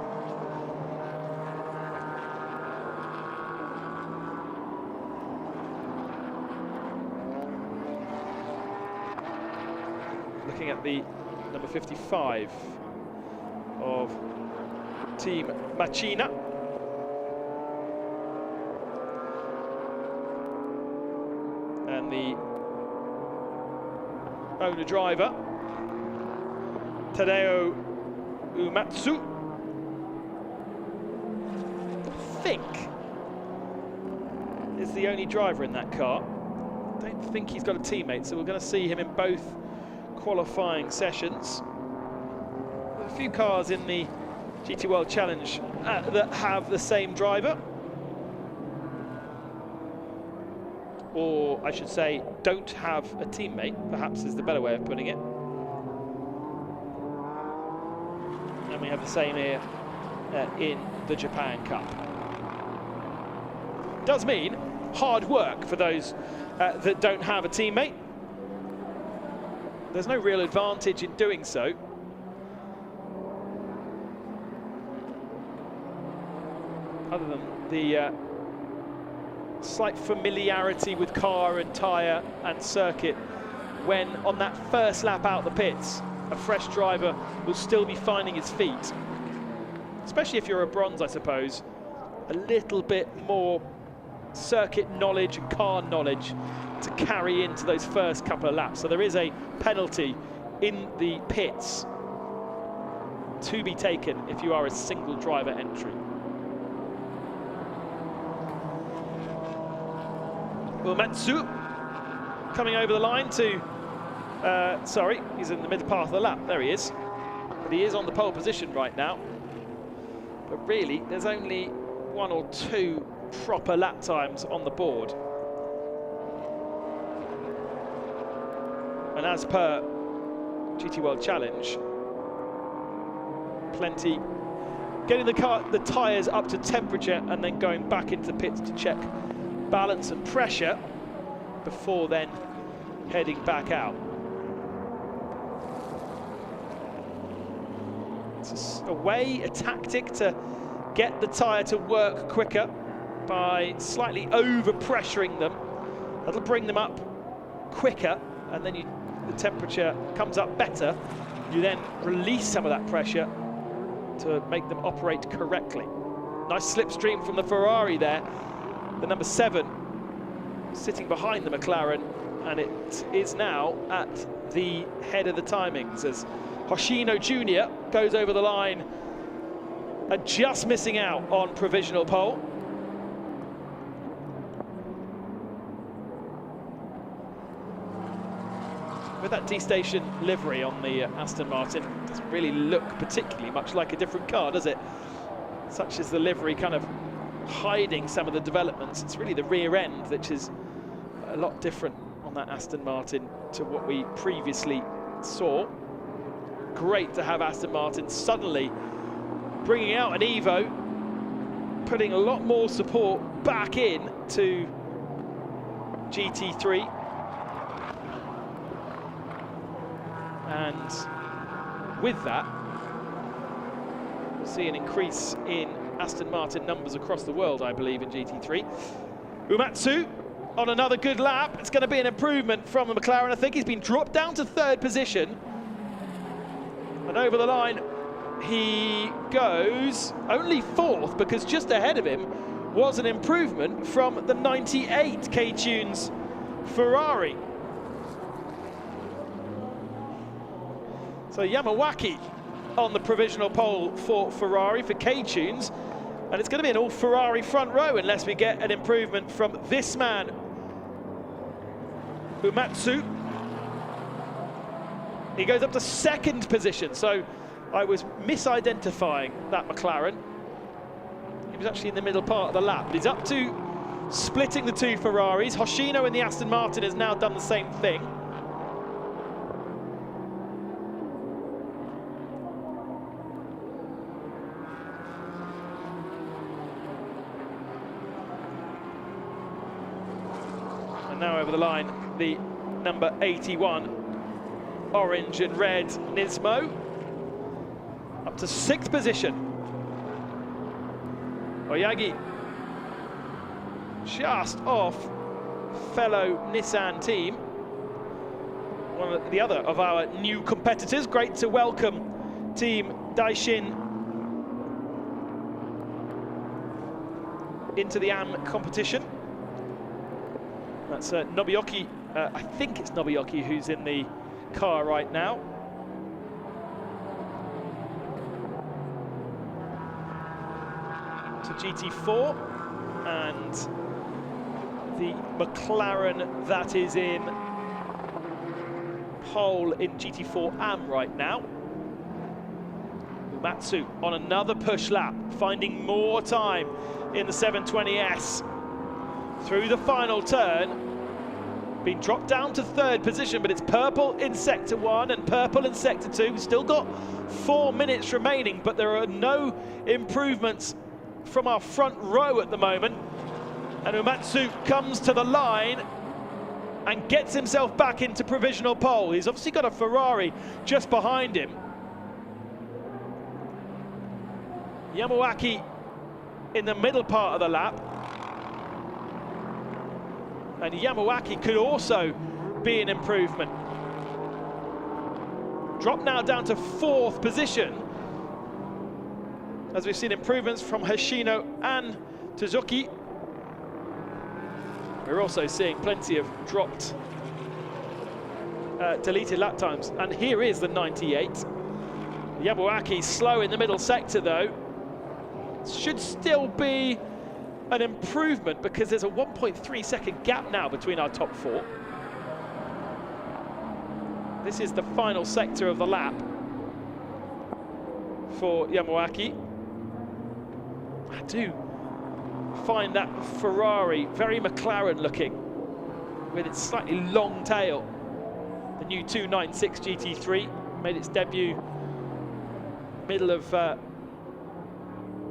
Looking at the number 55 of Team Machina. And the owner-driver, Tadao Uematsu, I think, is the only driver in that car. I don't think he's got a teammate, so we're going to see him in both qualifying sessions. There's a few cars in the GT World Challenge that have the same driver, or I should say don't have a teammate, perhaps is the better way of putting it. And we have the same here in the Japan Cup. Does mean hard work for those that don't have a teammate. There's no real advantage in doing so. Other than the slight familiarity with car and tyre and circuit, when on that first lap out the pits, a fresh driver will still be finding his feet. Especially if you're a bronze, I suppose. A little bit more circuit knowledge and car knowledge to carry into those first couple of laps. So there is a penalty in the pits to be taken if you are a single driver entry. Uematsu coming over the line to, sorry, he's in the middle part of the lap, there he is. But he is on the pole position right now. But really, there's only one or two proper lap times on the board. And as per GT World Challenge, plenty getting the tyres up to temperature and then going back into the pits to check balance and pressure before then heading back out. It's a way, a tactic to get the tyre to work quicker by slightly over pressuring them. That'll bring them up quicker, and then the temperature comes up better. You then release some of that pressure to make them operate correctly. Nice slipstream from the Ferrari there. The number 7 sitting behind the McLaren, and it is now at the head of the timings as Hoshino Jr. goes over the line and just missing out on provisional pole. With that D-Station livery on the Aston Martin, doesn't really look particularly much like a different car, does it? Such as the livery kind of hiding some of the developments. It's really the rear end which is a lot different on that Aston Martin to what we previously saw. Great to have Aston Martin suddenly bringing out an Evo putting a lot more support back in to GT3. And with that, we'll see an increase in Aston Martin numbers across the world, I believe, in GT3. Uematsu on another good lap. It's going to be an improvement from the McLaren. I think he's been dropped down to 3rd position. And over the line, he goes only 4th, because just ahead of him was an improvement from the 98 K-Tunes Ferrari. So Yamawaki on the provisional pole for Ferrari for K-Tunes, and it's going to be an all Ferrari front row unless we get an improvement from this man, Uematsu. He goes up to 2nd position, so I was misidentifying that McLaren. He was actually in the middle part of the lap, but he's up to splitting the 2 Ferraris. Hoshino in the Aston Martin has now done the same thing. Now over the line, the number 81, orange and red Nismo, up to 6th position. Oyagi just off fellow Nissan team, one of the other of our new competitors. Great to welcome Team Daishin into the AM competition. That's Nobuyuki, I think it's Nobuyuki who's in the car right now. To GT4, and the McLaren that is in pole in GT4 AM right now. Uematsu on another push lap, finding more time in the 720S. Through the final turn, been dropped down to 3rd position, but it's purple in Sector 1 and purple in Sector 2. We've still got 4 minutes remaining, but there are no improvements from our front row at the moment. And Uematsu comes to the line and gets himself back into provisional pole. He's obviously got a Ferrari just behind him. Yamawaki in the middle part of the lap. And Yamawaki could also be an improvement. Drop now down to 4th position, as we've seen improvements from Hoshino and Suzuki. We're also seeing plenty of dropped, deleted lap times. And here is the 98. Yamawaki slow in the middle sector though. Should still be an improvement, because there's a 1.3 second gap now between our top 4. This is the final sector of the lap for Yamawaki. I do find that Ferrari very McLaren looking, with its slightly long tail. The new 296 GT3 made its debut middle of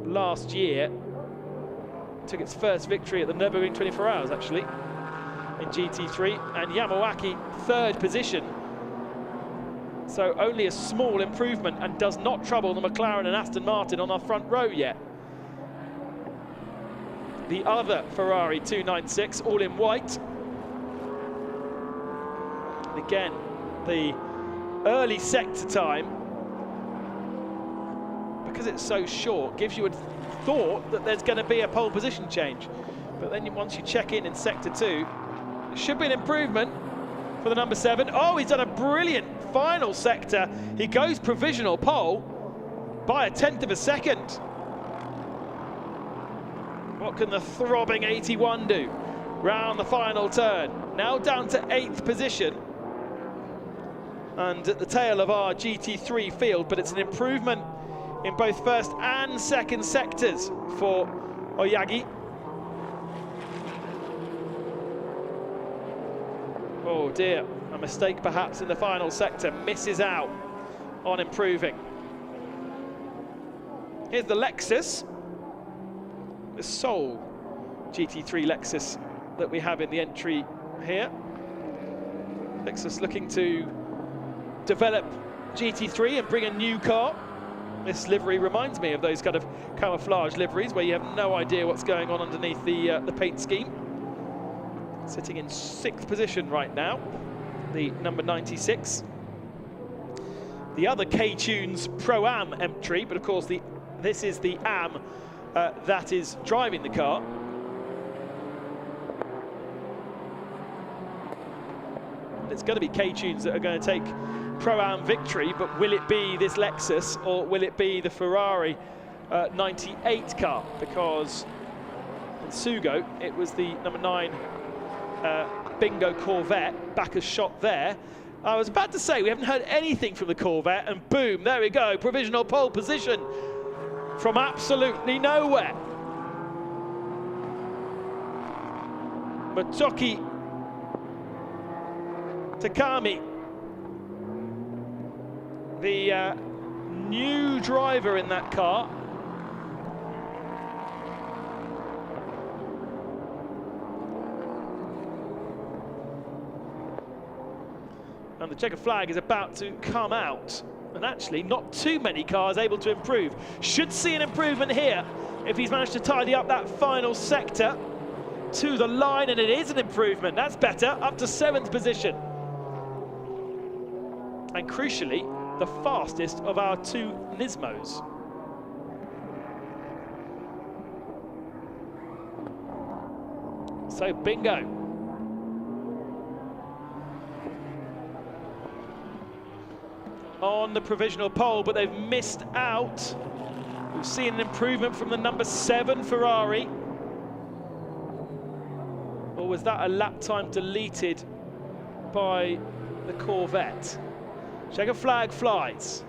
last year. Took its first victory at the Nürburgring 24 Hours, actually, in GT3. And Yamawaki, 3rd position. So only a small improvement, and does not trouble the McLaren and Aston Martin on our front row yet. The other Ferrari 296, all in white. And again, the early sector time, because it's so short, gives you a thought that there's going to be a pole position change. But then once you check in Sector 2, it should be an improvement for the number 7. Oh, he's done a brilliant final sector. He goes provisional pole by 1/10 of a second. What can the throbbing 81 do? Round the final turn. Now down to 8th position. And at the tail of our GT3 field, but it's an improvement in both 1st and 2nd sectors for Oyagi. Oh dear, a mistake perhaps in the final sector, misses out on improving. Here's the Lexus. the sole GT3 Lexus that we have in the entry here. Lexus looking to develop GT3 and bring a new car. This livery reminds me of those kind of camouflage liveries where you have no idea what's going on underneath the paint scheme. Sitting in 6th position right now, the number 96. The other K-Tunes Pro-Am entry, but of course this is the Am that is driving the car. And it's going to be K-Tunes that are going to take Pro-Am victory, but will it be this Lexus or will it be the Ferrari 98 car? Because in Sugo, it was the number 9 Bingo Corvette, back a shot there. I was about to say, we haven't heard anything from the Corvette, and boom, there we go, provisional pole position from absolutely nowhere. Motoki Takami, the new driver in that car. And the checker flag is about to come out. And actually, not too many cars able to improve. Should see an improvement here if he's managed to tidy up that final sector to the line, and it is an improvement. That's better, up to 7th position. And crucially, the fastest of our 2 Nismos. So, bingo. On the provisional pole, but they've missed out. We've seen an improvement from the number 7 Ferrari. Or was that a lap time deleted by the Corvette? Checker flag flies.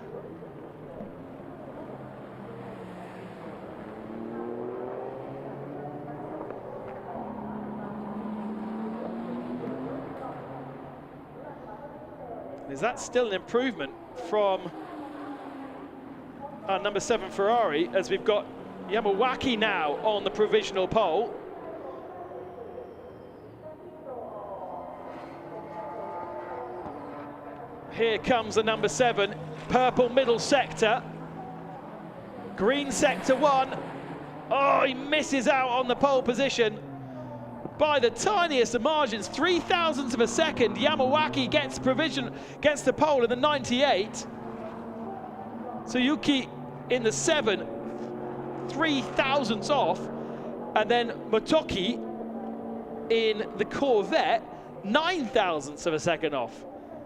Is that still an improvement from our number 7 Ferrari, as we've got Yamawaki now on the provisional pole? Here comes the number 7, purple middle sector, green sector 1. Oh, he misses out on the pole position by the tiniest of margins, 0.003 of a second. Yamawaki gets the pole in the 98. Tsuyuki in the 7, 0.003 off, and then Motoki in the Corvette, 0.009 of a second off.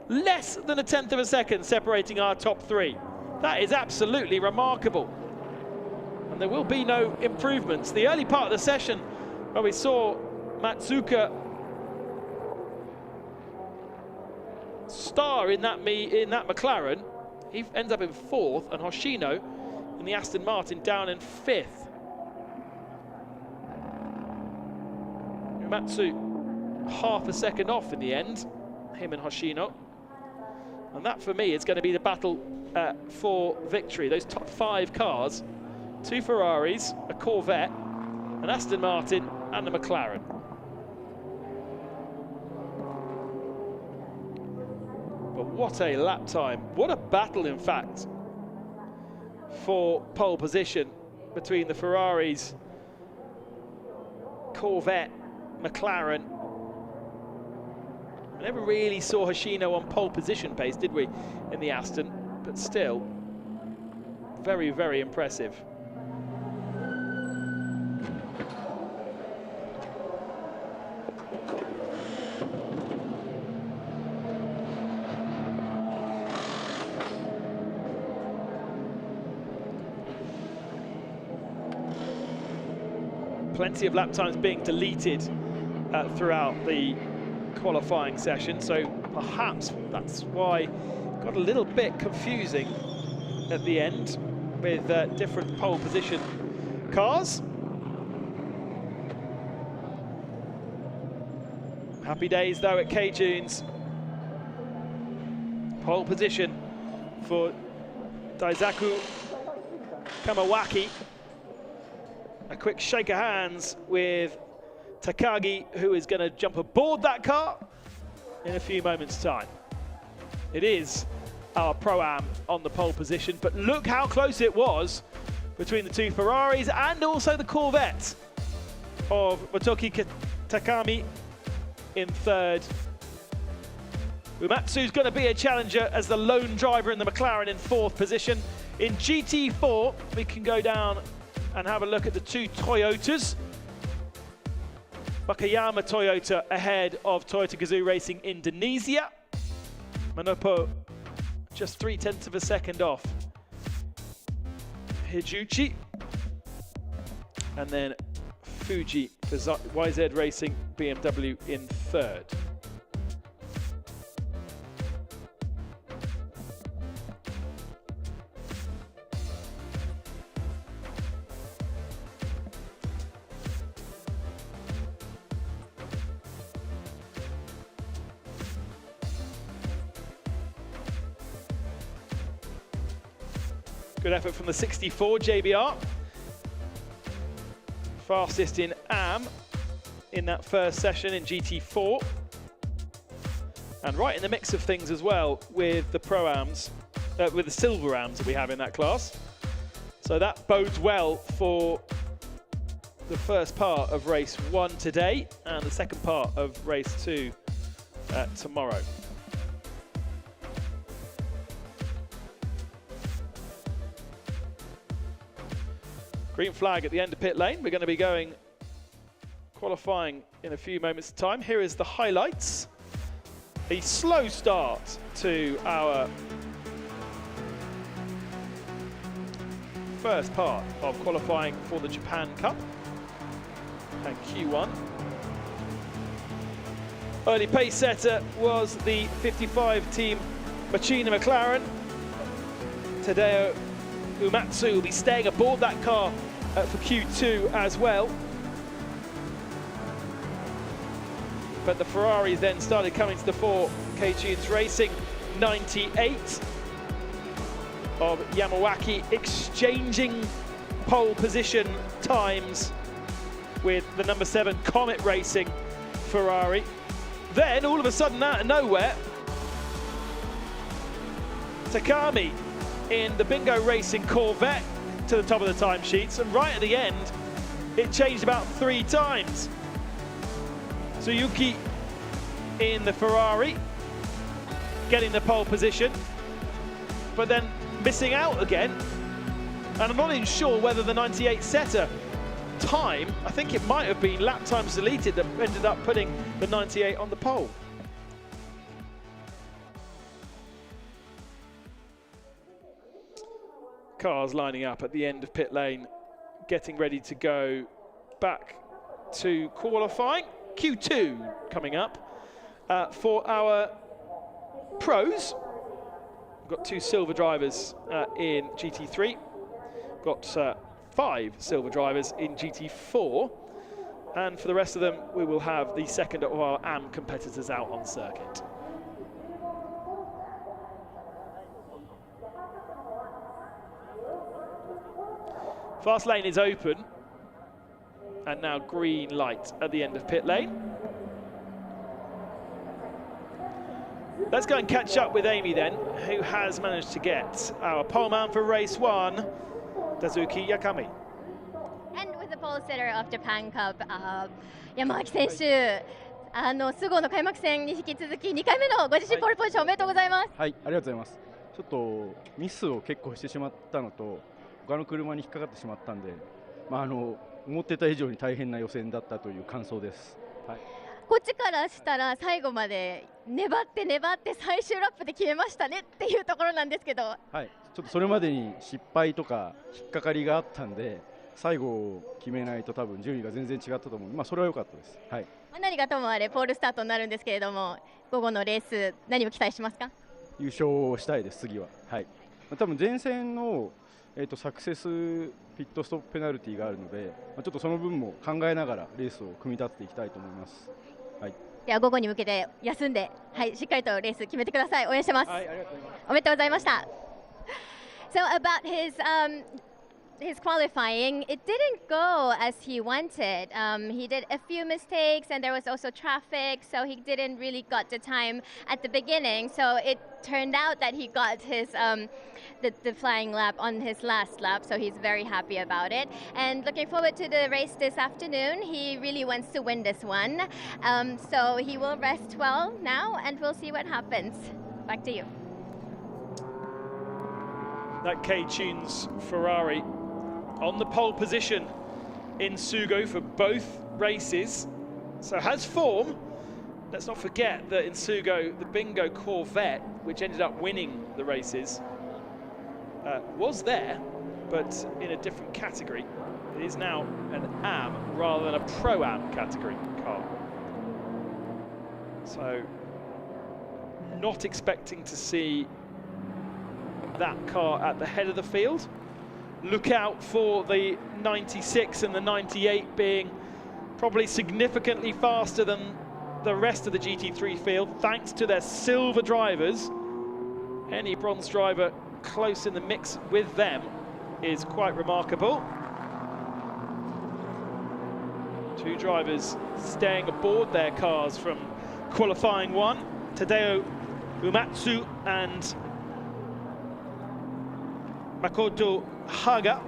Less than 1/10 of a second separating our top 3. That is absolutely remarkable. And there will be no improvements. The early part of the session where we saw Matsuka star in that McLaren, he ends up in 4th, and Hoshino in the Aston Martin down in 5th. Matsu half a second off in the end, him and Hoshino. And that for me is going to be the battle for victory. Those top 5 cars, 2 Ferraris, a Corvette, an Aston Martin and a McLaren. But what a lap time. What a battle, in fact, for pole position between the Ferraris, Corvette, McLaren. We never really saw Hoshino on pole position pace, did we, in the Aston? But still, very, very impressive. Plenty of lap times being deleted throughout the qualifying session, so perhaps that's why it got a little bit confusing at the end with different pole position cars. Happy days though at K-Tunes. Pole position for Daisaku Kamawaki. a quick shake of hands with Takagi, who is going to jump aboard that car in a few moments' time. It is our Pro-Am on the pole position, but look how close it was between the two Ferraris and also the Corvette of Motoki Takami in third. Uematsu's going to be a challenger as the lone driver in the McLaren in fourth position. In GT4, we can go down and have a look at the two Toyotas. Wakayama Toyota ahead of Toyota Gazoo Racing Indonesia. Manopo just 0.3 of a second off Higuchi. And then Fuji for YZ Racing BMW in third. Good effort from the 64 JBR. Fastest in AM in that first session in GT4. And right in the mix of things as well with the Pro-Ams, with the Silver Ams that we have in that class. So that bodes well for the first part of race 1 today and the second part of race 2 tomorrow. Green flag at the end of pit lane. We're going to be going qualifying in a few moments' time. Here is the highlights. A slow start to our first part of qualifying for the Japan Cup and Q1. Early pace setter was the 55 team Machina McLaren. Tadeo Uematsu will be staying aboard that car for Q2 as well. But the Ferraris then started coming to the fore. K-Tunes Racing 98 of Yamawaki exchanging pole position times with the number 7 Comet Racing Ferrari. Then all of a sudden out of nowhere, Takami in the Bingo Racing Corvette to the top of the timesheets, and right at the end it changed about 3 times. Tsuyuki in the Ferrari getting the pole position, but then missing out again, and I'm not even sure whether the 98 setter time, I think it might have been lap times deleted that ended up putting the 98 on the pole. Cars lining up at the end of pit lane, getting ready to go back to qualifying. Q2 coming up for our pros. We've got 2 silver drivers in GT3. Got 5 silver drivers in GT4. And for the rest of them, we will have the second of our AM competitors out on circuit. Fast lane is open, and now green light at the end of pit lane. Let's go and catch up with Amy then, who has managed to get our pole man for race 1, Dazuki Yakami. And with the pole sitter of Japan Cup, 山脇選手、菅生の開幕戦に引き続き2回目のご自身ポールポジションおめでとうございます。はい、ありがとうございます。ちょっとミスを結構してしまったのと、他の車に引っかかってしまったんで、思ってた以上に大変な予選だったという感想です。はい、こっちからしたら最後まで粘って最終ラップで決めましたねっていうところなんですけど、はい、ちょっとそれまでに失敗とか引っかかりがあったんで、最後を決めないと多分順位が全然違ったと思う。それは良かったです。はい。何がともあれポールスタートになるんですけれども、午後のレース何を期待しますか？優勝したいです次は。はい。多分前線のサクセスピットストップペナルティがあるので、ちょっとその分も考えながらレースを組み立てていきたいと思います。はい。では午後に向けて休んで、はい、しっかりとレース決めてください。応援してます。はい、ありがとうございます。おめでとうございました。So about his his qualifying, it didn't go as he wanted. He did a few mistakes, and there was also traffic, so he didn't really got the time at the beginning. So it turned out that he got his the flying lap on his last lap, so he's very happy about it. And looking forward to the race this afternoon. He really wants to win this one. So he will rest well now, and we'll see what happens. Back to you. That K-Tunes Ferrari on the pole position in Sugo for both races. So has form. Let's not forget that in Sugo, the Bingo Corvette, which ended up winning the races, was there, but in a different category. It is now an AM rather than a Pro-Am category car. So not expecting to see that car at the head of the field. Look out for the 96 and the 98 being probably significantly faster than the rest of the GT3 field, thanks to their silver drivers. Any bronze driver close in the mix with them is quite remarkable. Two drivers staying aboard their cars from qualifying one, Tadeo Uematsu and Makoto Haga,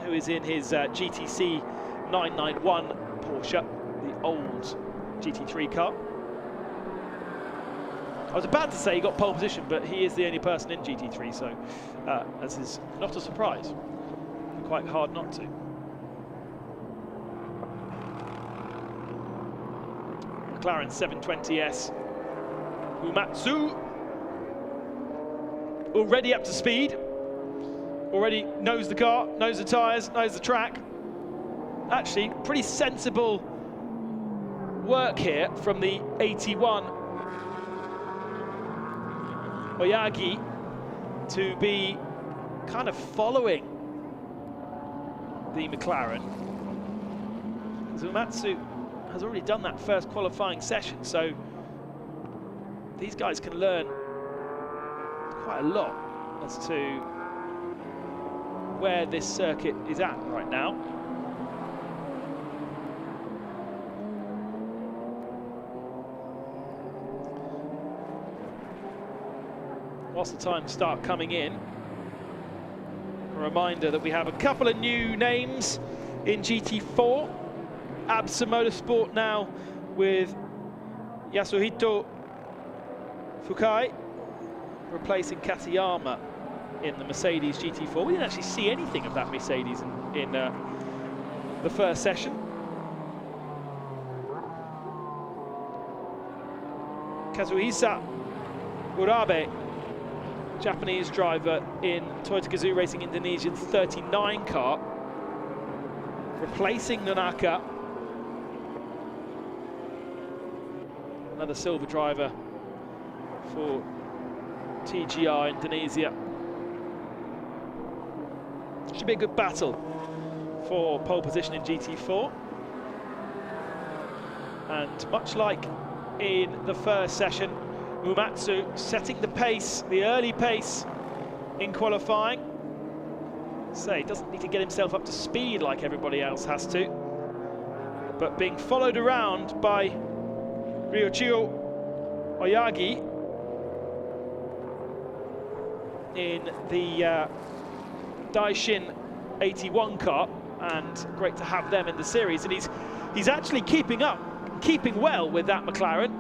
who is in his GTC 991 Porsche, the old GT3 car. I was about to say he got pole position, but he is the only person in GT3, so this is not a surprise. Quite hard not to. McLaren 720S. Uematsu already up to speed. Already knows the car, knows the tyres, knows the track. Actually, pretty sensible work here from the 81 Oyagi to be kind of following the McLaren. Uematsu has already done that first qualifying session, so these guys can learn quite a lot as to where this circuit is at right now. Whilst the times start coming in, a reminder that we have a couple of new names in GT4. AWS Motorsport now with Yasuhito Fukai replacing Katayama in the Mercedes GT4. We didn't actually see anything of that Mercedes in the first session. Kazuhisa Urabe, Japanese driver in Toyota Gazoo Racing Indonesia's 39 car, replacing Nanaka. Another silver driver for TGR Indonesia. Should be a good battle for pole position in GT4. And much like in the first session, Uematsu setting the pace, the early pace in qualifying. Say, doesn't need to get himself up to speed like everybody else has to, but being followed around by Ryoichiro Oyagi in the Daishin 81 car, and great to have them in the series. And he's actually keeping well with that McLaren.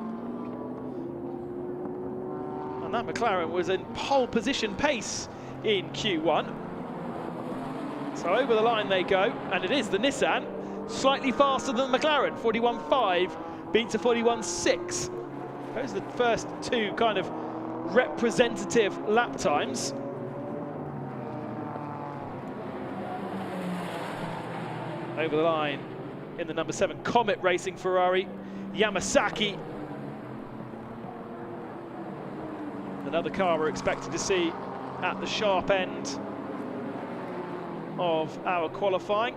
And that McLaren was in pole position pace in Q1. So over the line they go, and it is the Nissan, slightly faster than the McLaren. 41.5 beats a 41.6. Those are the first two kind of representative lap times. Over the line in the number 7 Comet Racing Ferrari, Yamasaki. Another car we're expected to see at the sharp end of our qualifying.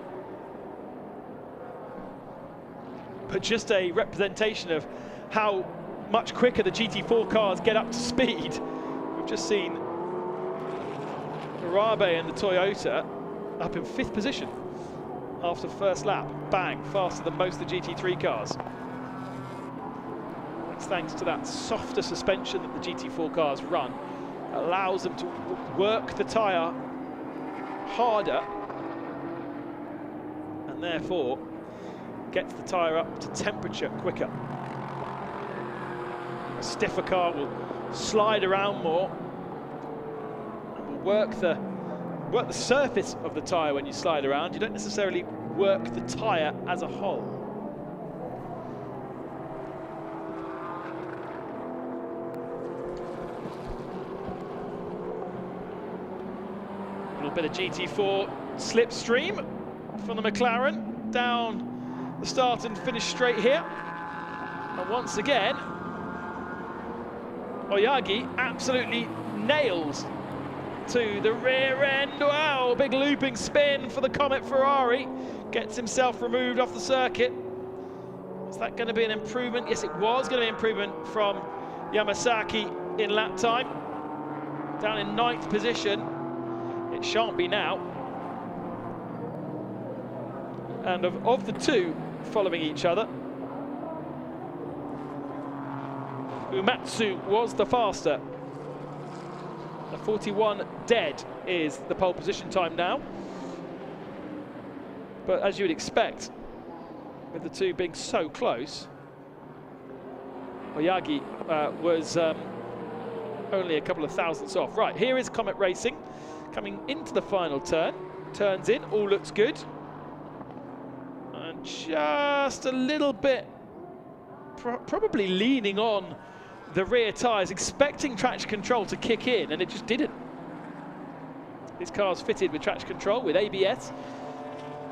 But just a representation of how much quicker the GT4 cars get up to speed. We've just seen Urabe and the Toyota up in 5th position after first lap. Bang, faster than most of the GT3 cars. That's thanks to that softer suspension that the GT4 cars run. It allows them to work the tyre harder and therefore gets the tyre up to temperature quicker. A stiffer car will slide around more and will work the surface of the tyre when you slide around. You don't necessarily work the tyre as a whole. A little bit of GT4 slipstream from the McLaren down the start and finish straight here. And once again, Oyagi absolutely nails to the rear end. Wow, big looping spin for the Comet Ferrari. Gets himself removed off the circuit. Was that going to be an improvement? Yes, it was going to be an improvement from Yamasaki in lap time. Down in 9th position. It shan't be now. And of the two following each other, Uematsu was the faster. The 41 dead is the pole position time now. But as you would expect, with the two being so close, Oyagi was only a couple of thousandths off. Right, here is Comet Racing coming into the final turn. Turns in, all looks good. And just a little bit, probably leaning on the rear tyres, expecting traction control to kick in, and it just didn't. This car's fitted with traction control, with ABS.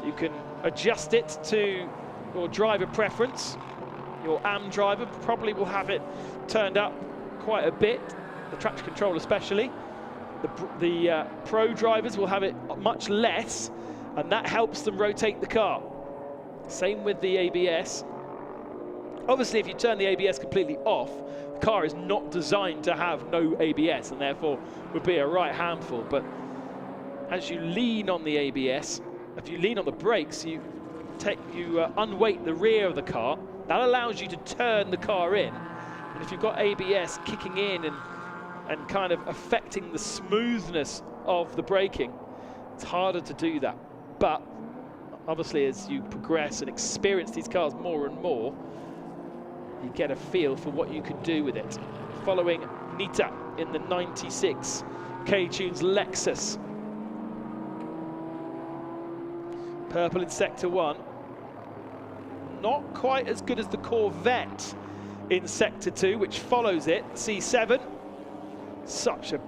You can adjust it to your driver preference. Your AM driver probably will have it turned up quite a bit, the traction control especially. The pro drivers will have it much less, and that helps them rotate the car. Same with the ABS. Obviously, if you turn the ABS completely off, the car is not designed to have no ABS, and therefore would be a right handful. But as you lean on the ABS, if you lean on the brakes, you unweight the rear of the car. That allows you to turn the car in. And if you've got ABS kicking in and kind of affecting the smoothness of the braking, it's harder to do that. But obviously, as you progress and experience these cars more and more, you get a feel for what you can do with it. Following Nita in the 96 K-Tunes Lexus. Purple in Sector 1. Not quite as good as the Corvette in Sector 2, which follows it, C7. Such a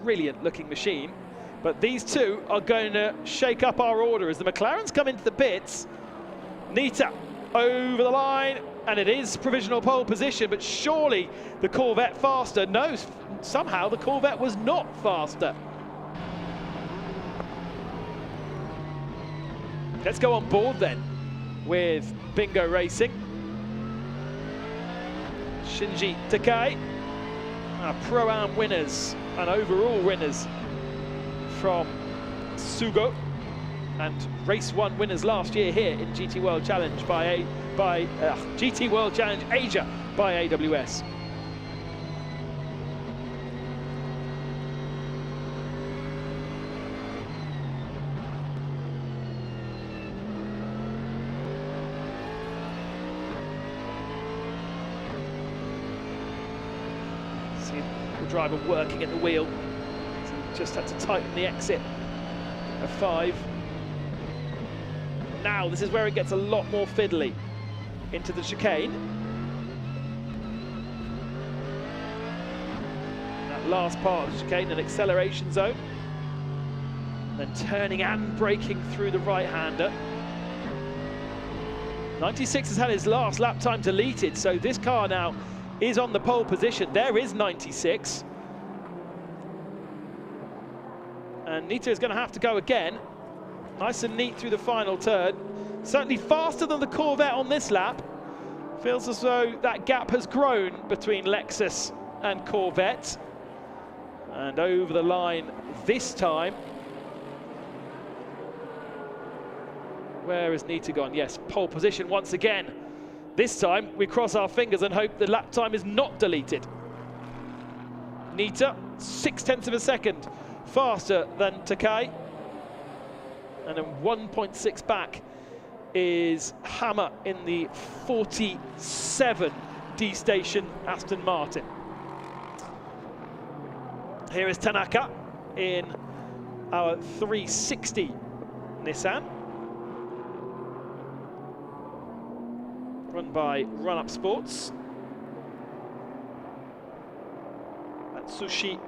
brilliant looking machine. But these two are going to shake up our order as the McLarens come into the pits. Nita over the line, and it is provisional pole position, but surely the Corvette faster. No, somehow the Corvette was not faster. Let's go on board then with Bingo Racing. Shinji Takai, our Pro-Am winners and overall winners from Sugo, and Race 1 winners last year here in GT World Challenge GT World Challenge Asia by AWS. See the driver working at the wheel. So just had to tighten the exit of 5. Now this is where it gets a lot more fiddly. Into the chicane. That last part of the chicane, an acceleration zone. Then turning and braking through the right-hander. 96 has had his last lap time deleted, so this car now is on the pole position. There is 96. And Nita is going to have to go again. Nice and neat through the final turn. Certainly faster than the Corvette on this lap. Feels as though that gap has grown between Lexus and Corvette. And over the line this time. Where has Nita gone? Yes, pole position once again. This time we cross our fingers and hope the lap time is not deleted. Nita, 0.6 of a second faster than Takai. And then 1.6 back is Hammer in the 47 D-Station Aston Martin. Here is Tanaka in our 360 Nissan. Run by Run Up Sports. Atsushi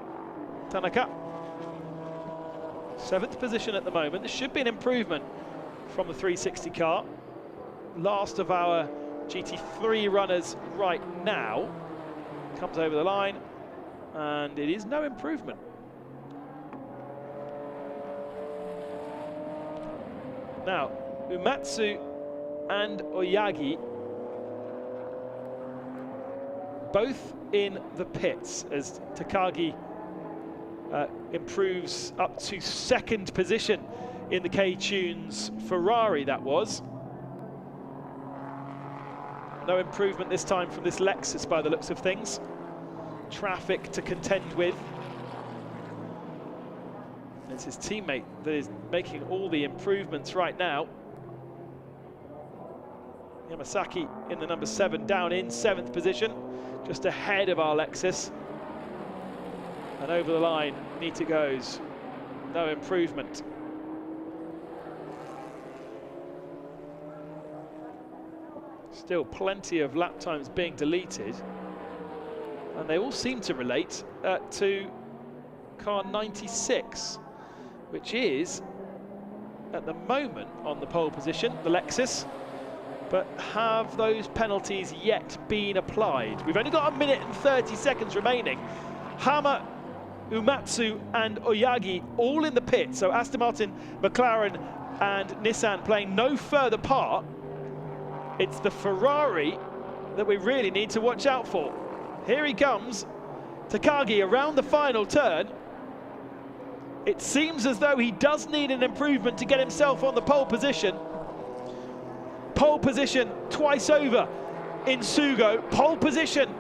Tanaka. 7th position at the moment. This should be an improvement from the 360 car. Last of our GT3 runners right now. Comes over the line, and it is no improvement. Now, Uematsu and Oyagi both in the pits as Takagi improves up to 2nd position in the K-Tunes Ferrari, that was. No improvement this time from this Lexus by the looks of things. Traffic to contend with. It's his teammate that is making all the improvements right now. Yamasaki in the number 7, down in 7th position, just ahead of our Lexus. And over the line, Nita goes. No improvement. Still plenty of lap times being deleted. And they all seem to relate to car 96, which is, at the moment, on the pole position, the Lexus. But have those penalties yet been applied? We've only got 1 minute and 30 seconds remaining. Hammer, Uematsu and Oyagi all in the pit. So Aston Martin, McLaren and Nissan playing no further part. It's the Ferrari that we really need to watch out for. Here he comes, Takagi around the final turn. It seems as though he does need an improvement to get himself on the pole position. Pole position twice over in Sugo, pole position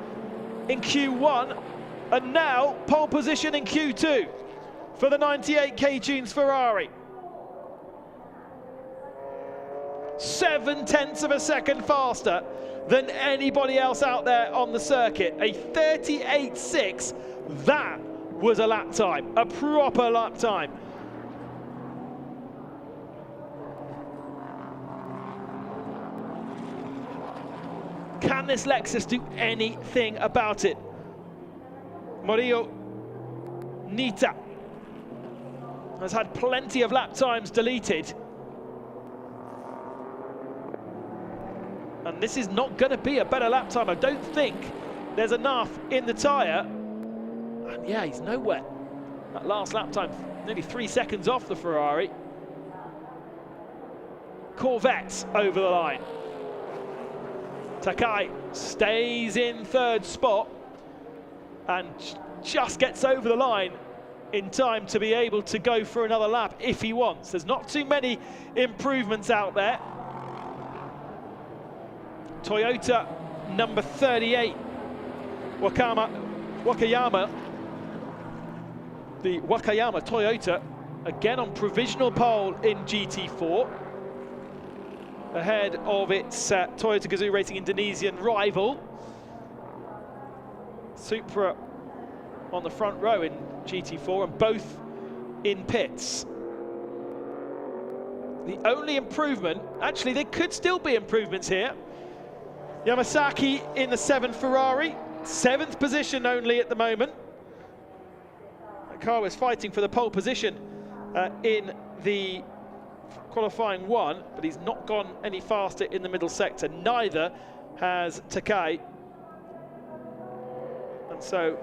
in Q1, and now pole position in Q2 for the 98 K-Tunes Ferrari. 0.7 of a second faster than anybody else out there on the circuit. A 38.6, that was a lap time, a proper lap time. Can this Lexus do anything about it? Morio Nita has had plenty of lap times deleted. And this is not going to be a better lap time. I don't think there's enough in the tyre. And yeah, he's nowhere. That last lap time, nearly 3 seconds off the Ferrari. Corvette over the line. Takai stays in 3rd spot and just gets over the line in time to be able to go for another lap if he wants. There's not too many improvements out there. Toyota number 38, Wakayama, the Wakayama Toyota, again on provisional pole in GT4, ahead of its Toyota Gazoo Racing Indonesian rival. Supra on the front row in GT4, and both in pits. The only improvement, actually there could still be improvements here. Yamasaki in the 7 Ferrari, 7th position only at the moment. That car was fighting for the pole position in the qualifying 1, but he's not gone any faster in the middle sector. Neither has Takai. And so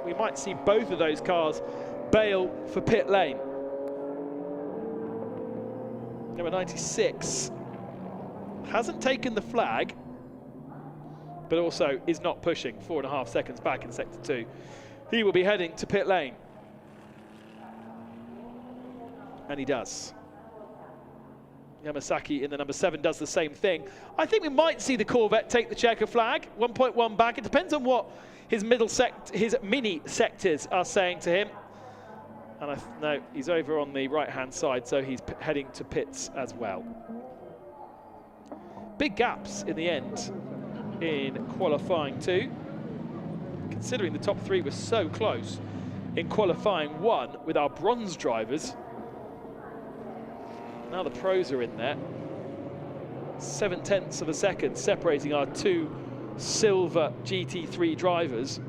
we might see both of those cars bail for pit lane. Number 96 hasn't taken the flag, but also is not pushing, 4.5 seconds back in sector 2. He will be heading to pit lane. And he does. Yamasaki in the number 7 does the same thing. I think we might see the Corvette take the checker flag. 1.1 back. It depends on what his his mini sectors are saying to him. And no, he's over on the right-hand side, so he's heading to pits as well. Big gaps in the end in qualifying 2. Considering the top 3 were so close in qualifying 1 with our bronze drivers. Now the pros are in there. 0.7 of a second separating our 2 silver GT3 drivers.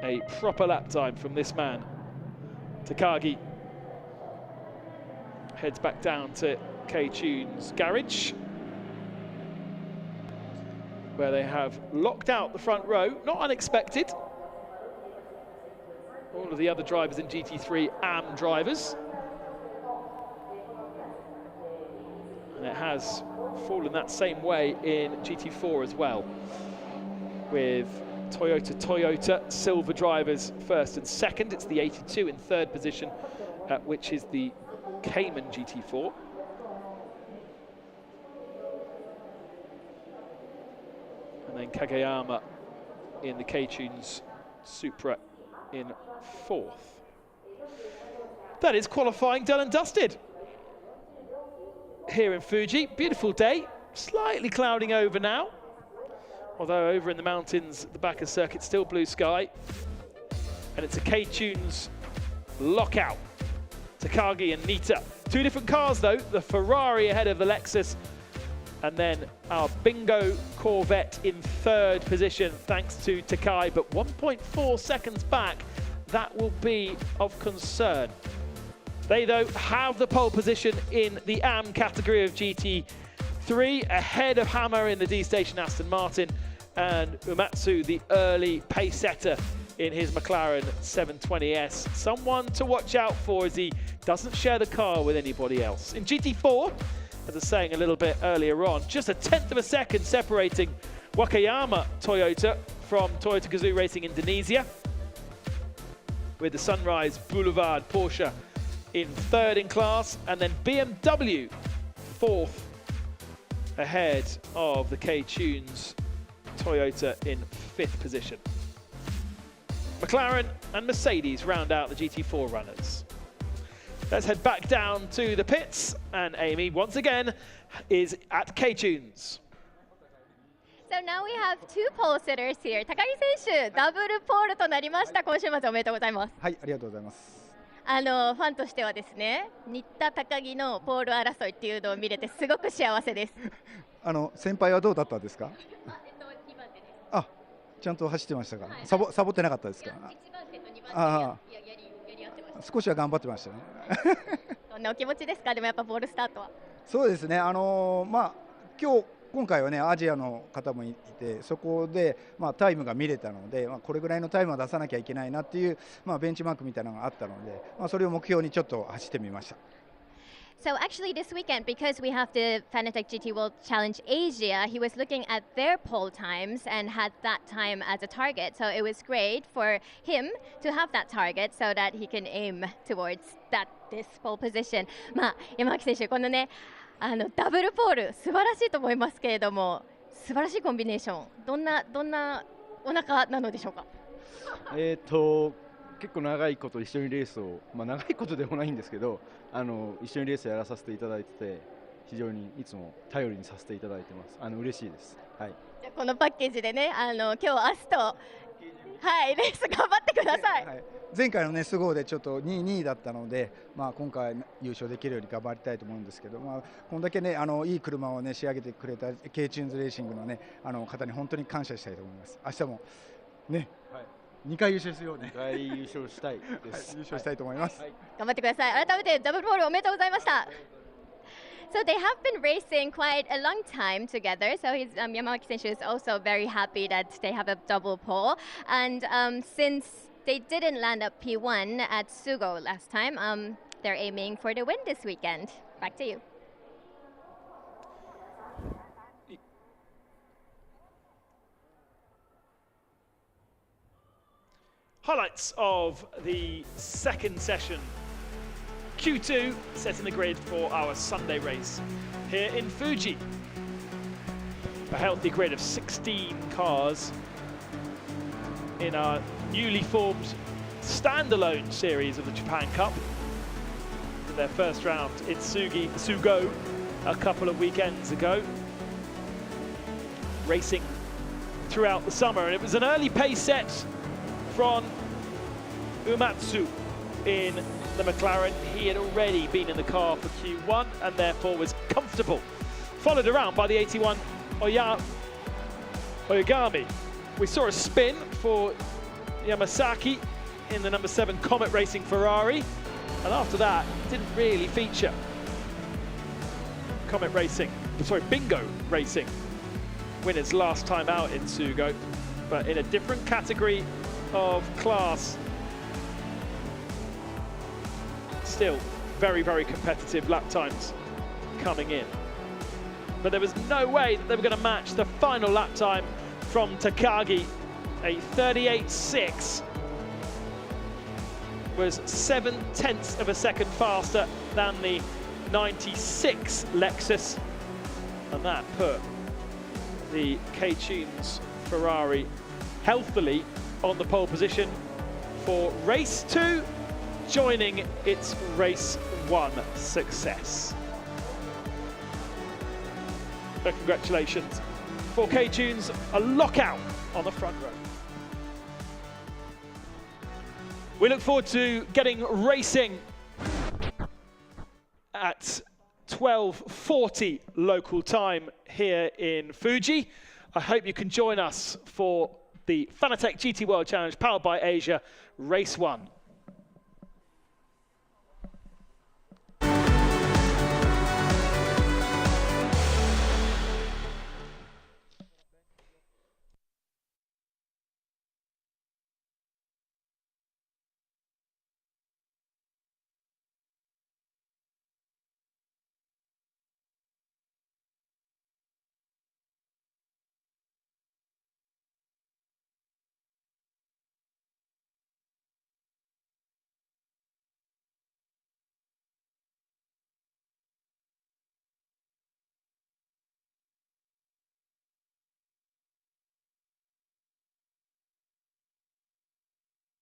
A proper lap time from this man. Takagi heads back down to K-Tune's garage, where they have locked out the front row. Not unexpected. All of the other drivers in GT3 AM drivers. And it has fallen that same way in GT4 as well, with Toyota silver drivers first and second. It's the 82 in third position, which is the Cayman GT4. And then Kageyama in the K-Tunes Supra in 4th. That is qualifying done and dusted here in Fuji. Beautiful day, slightly clouding over now. Although over in the mountains, the back of the circuit, still blue sky. And it's a K-Tunes lockout. Takagi and Nita. 2 different cars though, the Ferrari ahead of the Lexus, and then our bingo Corvette in 3rd position thanks to Takai, but 1.4 seconds back. That will be of concern. They though have the pole position in the AM category of GT3, ahead of Hammer in the D-Station Aston Martin, and Uematsu, the early pace setter in his McLaren 720S. Someone to watch out for as he doesn't share the car with anybody else. In GT4, as I was saying a little bit earlier on, just 1/10 of a second separating Wakayama Toyota from Toyota Gazoo Racing Indonesia, with the Sunrise Boulevard Porsche in 3rd in class, and then BMW 4th ahead of the K-Tunes Toyota in 5th position. McLaren and Mercedes round out the GT4 runners. Let's head back down to the pits, and Amy once again is at K-Tunes. So now we have 2 pole sitters here. 高木選手、ダブルポールとなりました。今週末おめでとうございます。はい、ありがとうございます。ファンとしてはですね、新田高木のポール争いっていうのを見れてすごく幸せです。先輩はどうだったんですか？2番手です。あ、ちゃんと走ってましたか？はい、サボってなかったですか？1番手と2番手やり合ってました。少しは頑張ってましたね。どんなお気持ちですか？でもやっぱポールスタートは。そうですね。今回はね、アジアの方もいて、そこで、タイムが見れたので、これぐらいのタイムは出さなきゃいけないなっていう、ベンチマークみたいなのがあったので、それを目標にちょっと走ってみました。So actually this weekend, because we have the Fanatec GT World Challenge Asia, he was looking at their pole times and had that time as a target. So it was great for him to have that target so that he can aim towards this pole position. 山脇選手、このね、ダブルポール素晴らしいと思いますけれども、素晴らしいコンビネーション、どんなお腹なのでしょうか？結構長いこと一緒にレースを、長いことでもないんですけど、一緒にレースやらさせていただいてて、非常にいつも頼りにさせていただいてます。嬉しいです。はい。じゃこのパッケージでね、今日明日と、はい、レース頑張ってください。はい、前回のねスゴーでちょっと2位だったので、今回優勝できるように頑張りたいと思うんですけど、こんだけねいい車をね仕上げてくれた K-Tunes レーシングのね方に本当に感謝したいと思います。明日もね、2回優勝するようね。2回優勝したいです。優勝したいと思います。頑張ってください。改めてダブルポールおめでとうございました。So they have been racing quite a long time together. So Yamawaki Senshu is also very happy that they have a double pole. And since they didn't land up P1 at Sugo last time, they're aiming for the win this weekend. Back to you. Highlights of the second session Q2 setting the grid for our Sunday race here in Fuji. A healthy grid of 16 cars in our newly formed standalone series of the Japan Cup. Their first round in Sugo a couple of weekends ago. Racing throughout the summer, and it was an early pace set from Uematsu in the McLaren. He had already been in the car for Q1 and therefore was comfortable. Followed around by the 81 Oyagami. We saw a spin for Yamasaki in the number 7 Comet Racing Ferrari, and after that didn't really feature. Bingo Racing winners last time out in Sugo, but in a different category of class. Still very, very competitive lap times coming in. But there was no way that they were going to match the final lap time from Takagi. A 38.6 was 0.7 of a second faster than the 96 Lexus, and that put the K-Tunes Ferrari healthily on the pole position for race 2, joining its race 1 success. But congratulations for K-Tunes, a lockout on the front row. We look forward to getting racing at 12:40 local time here in Fuji. I hope you can join us for the Fanatec GT World Challenge powered by Asia Race 1.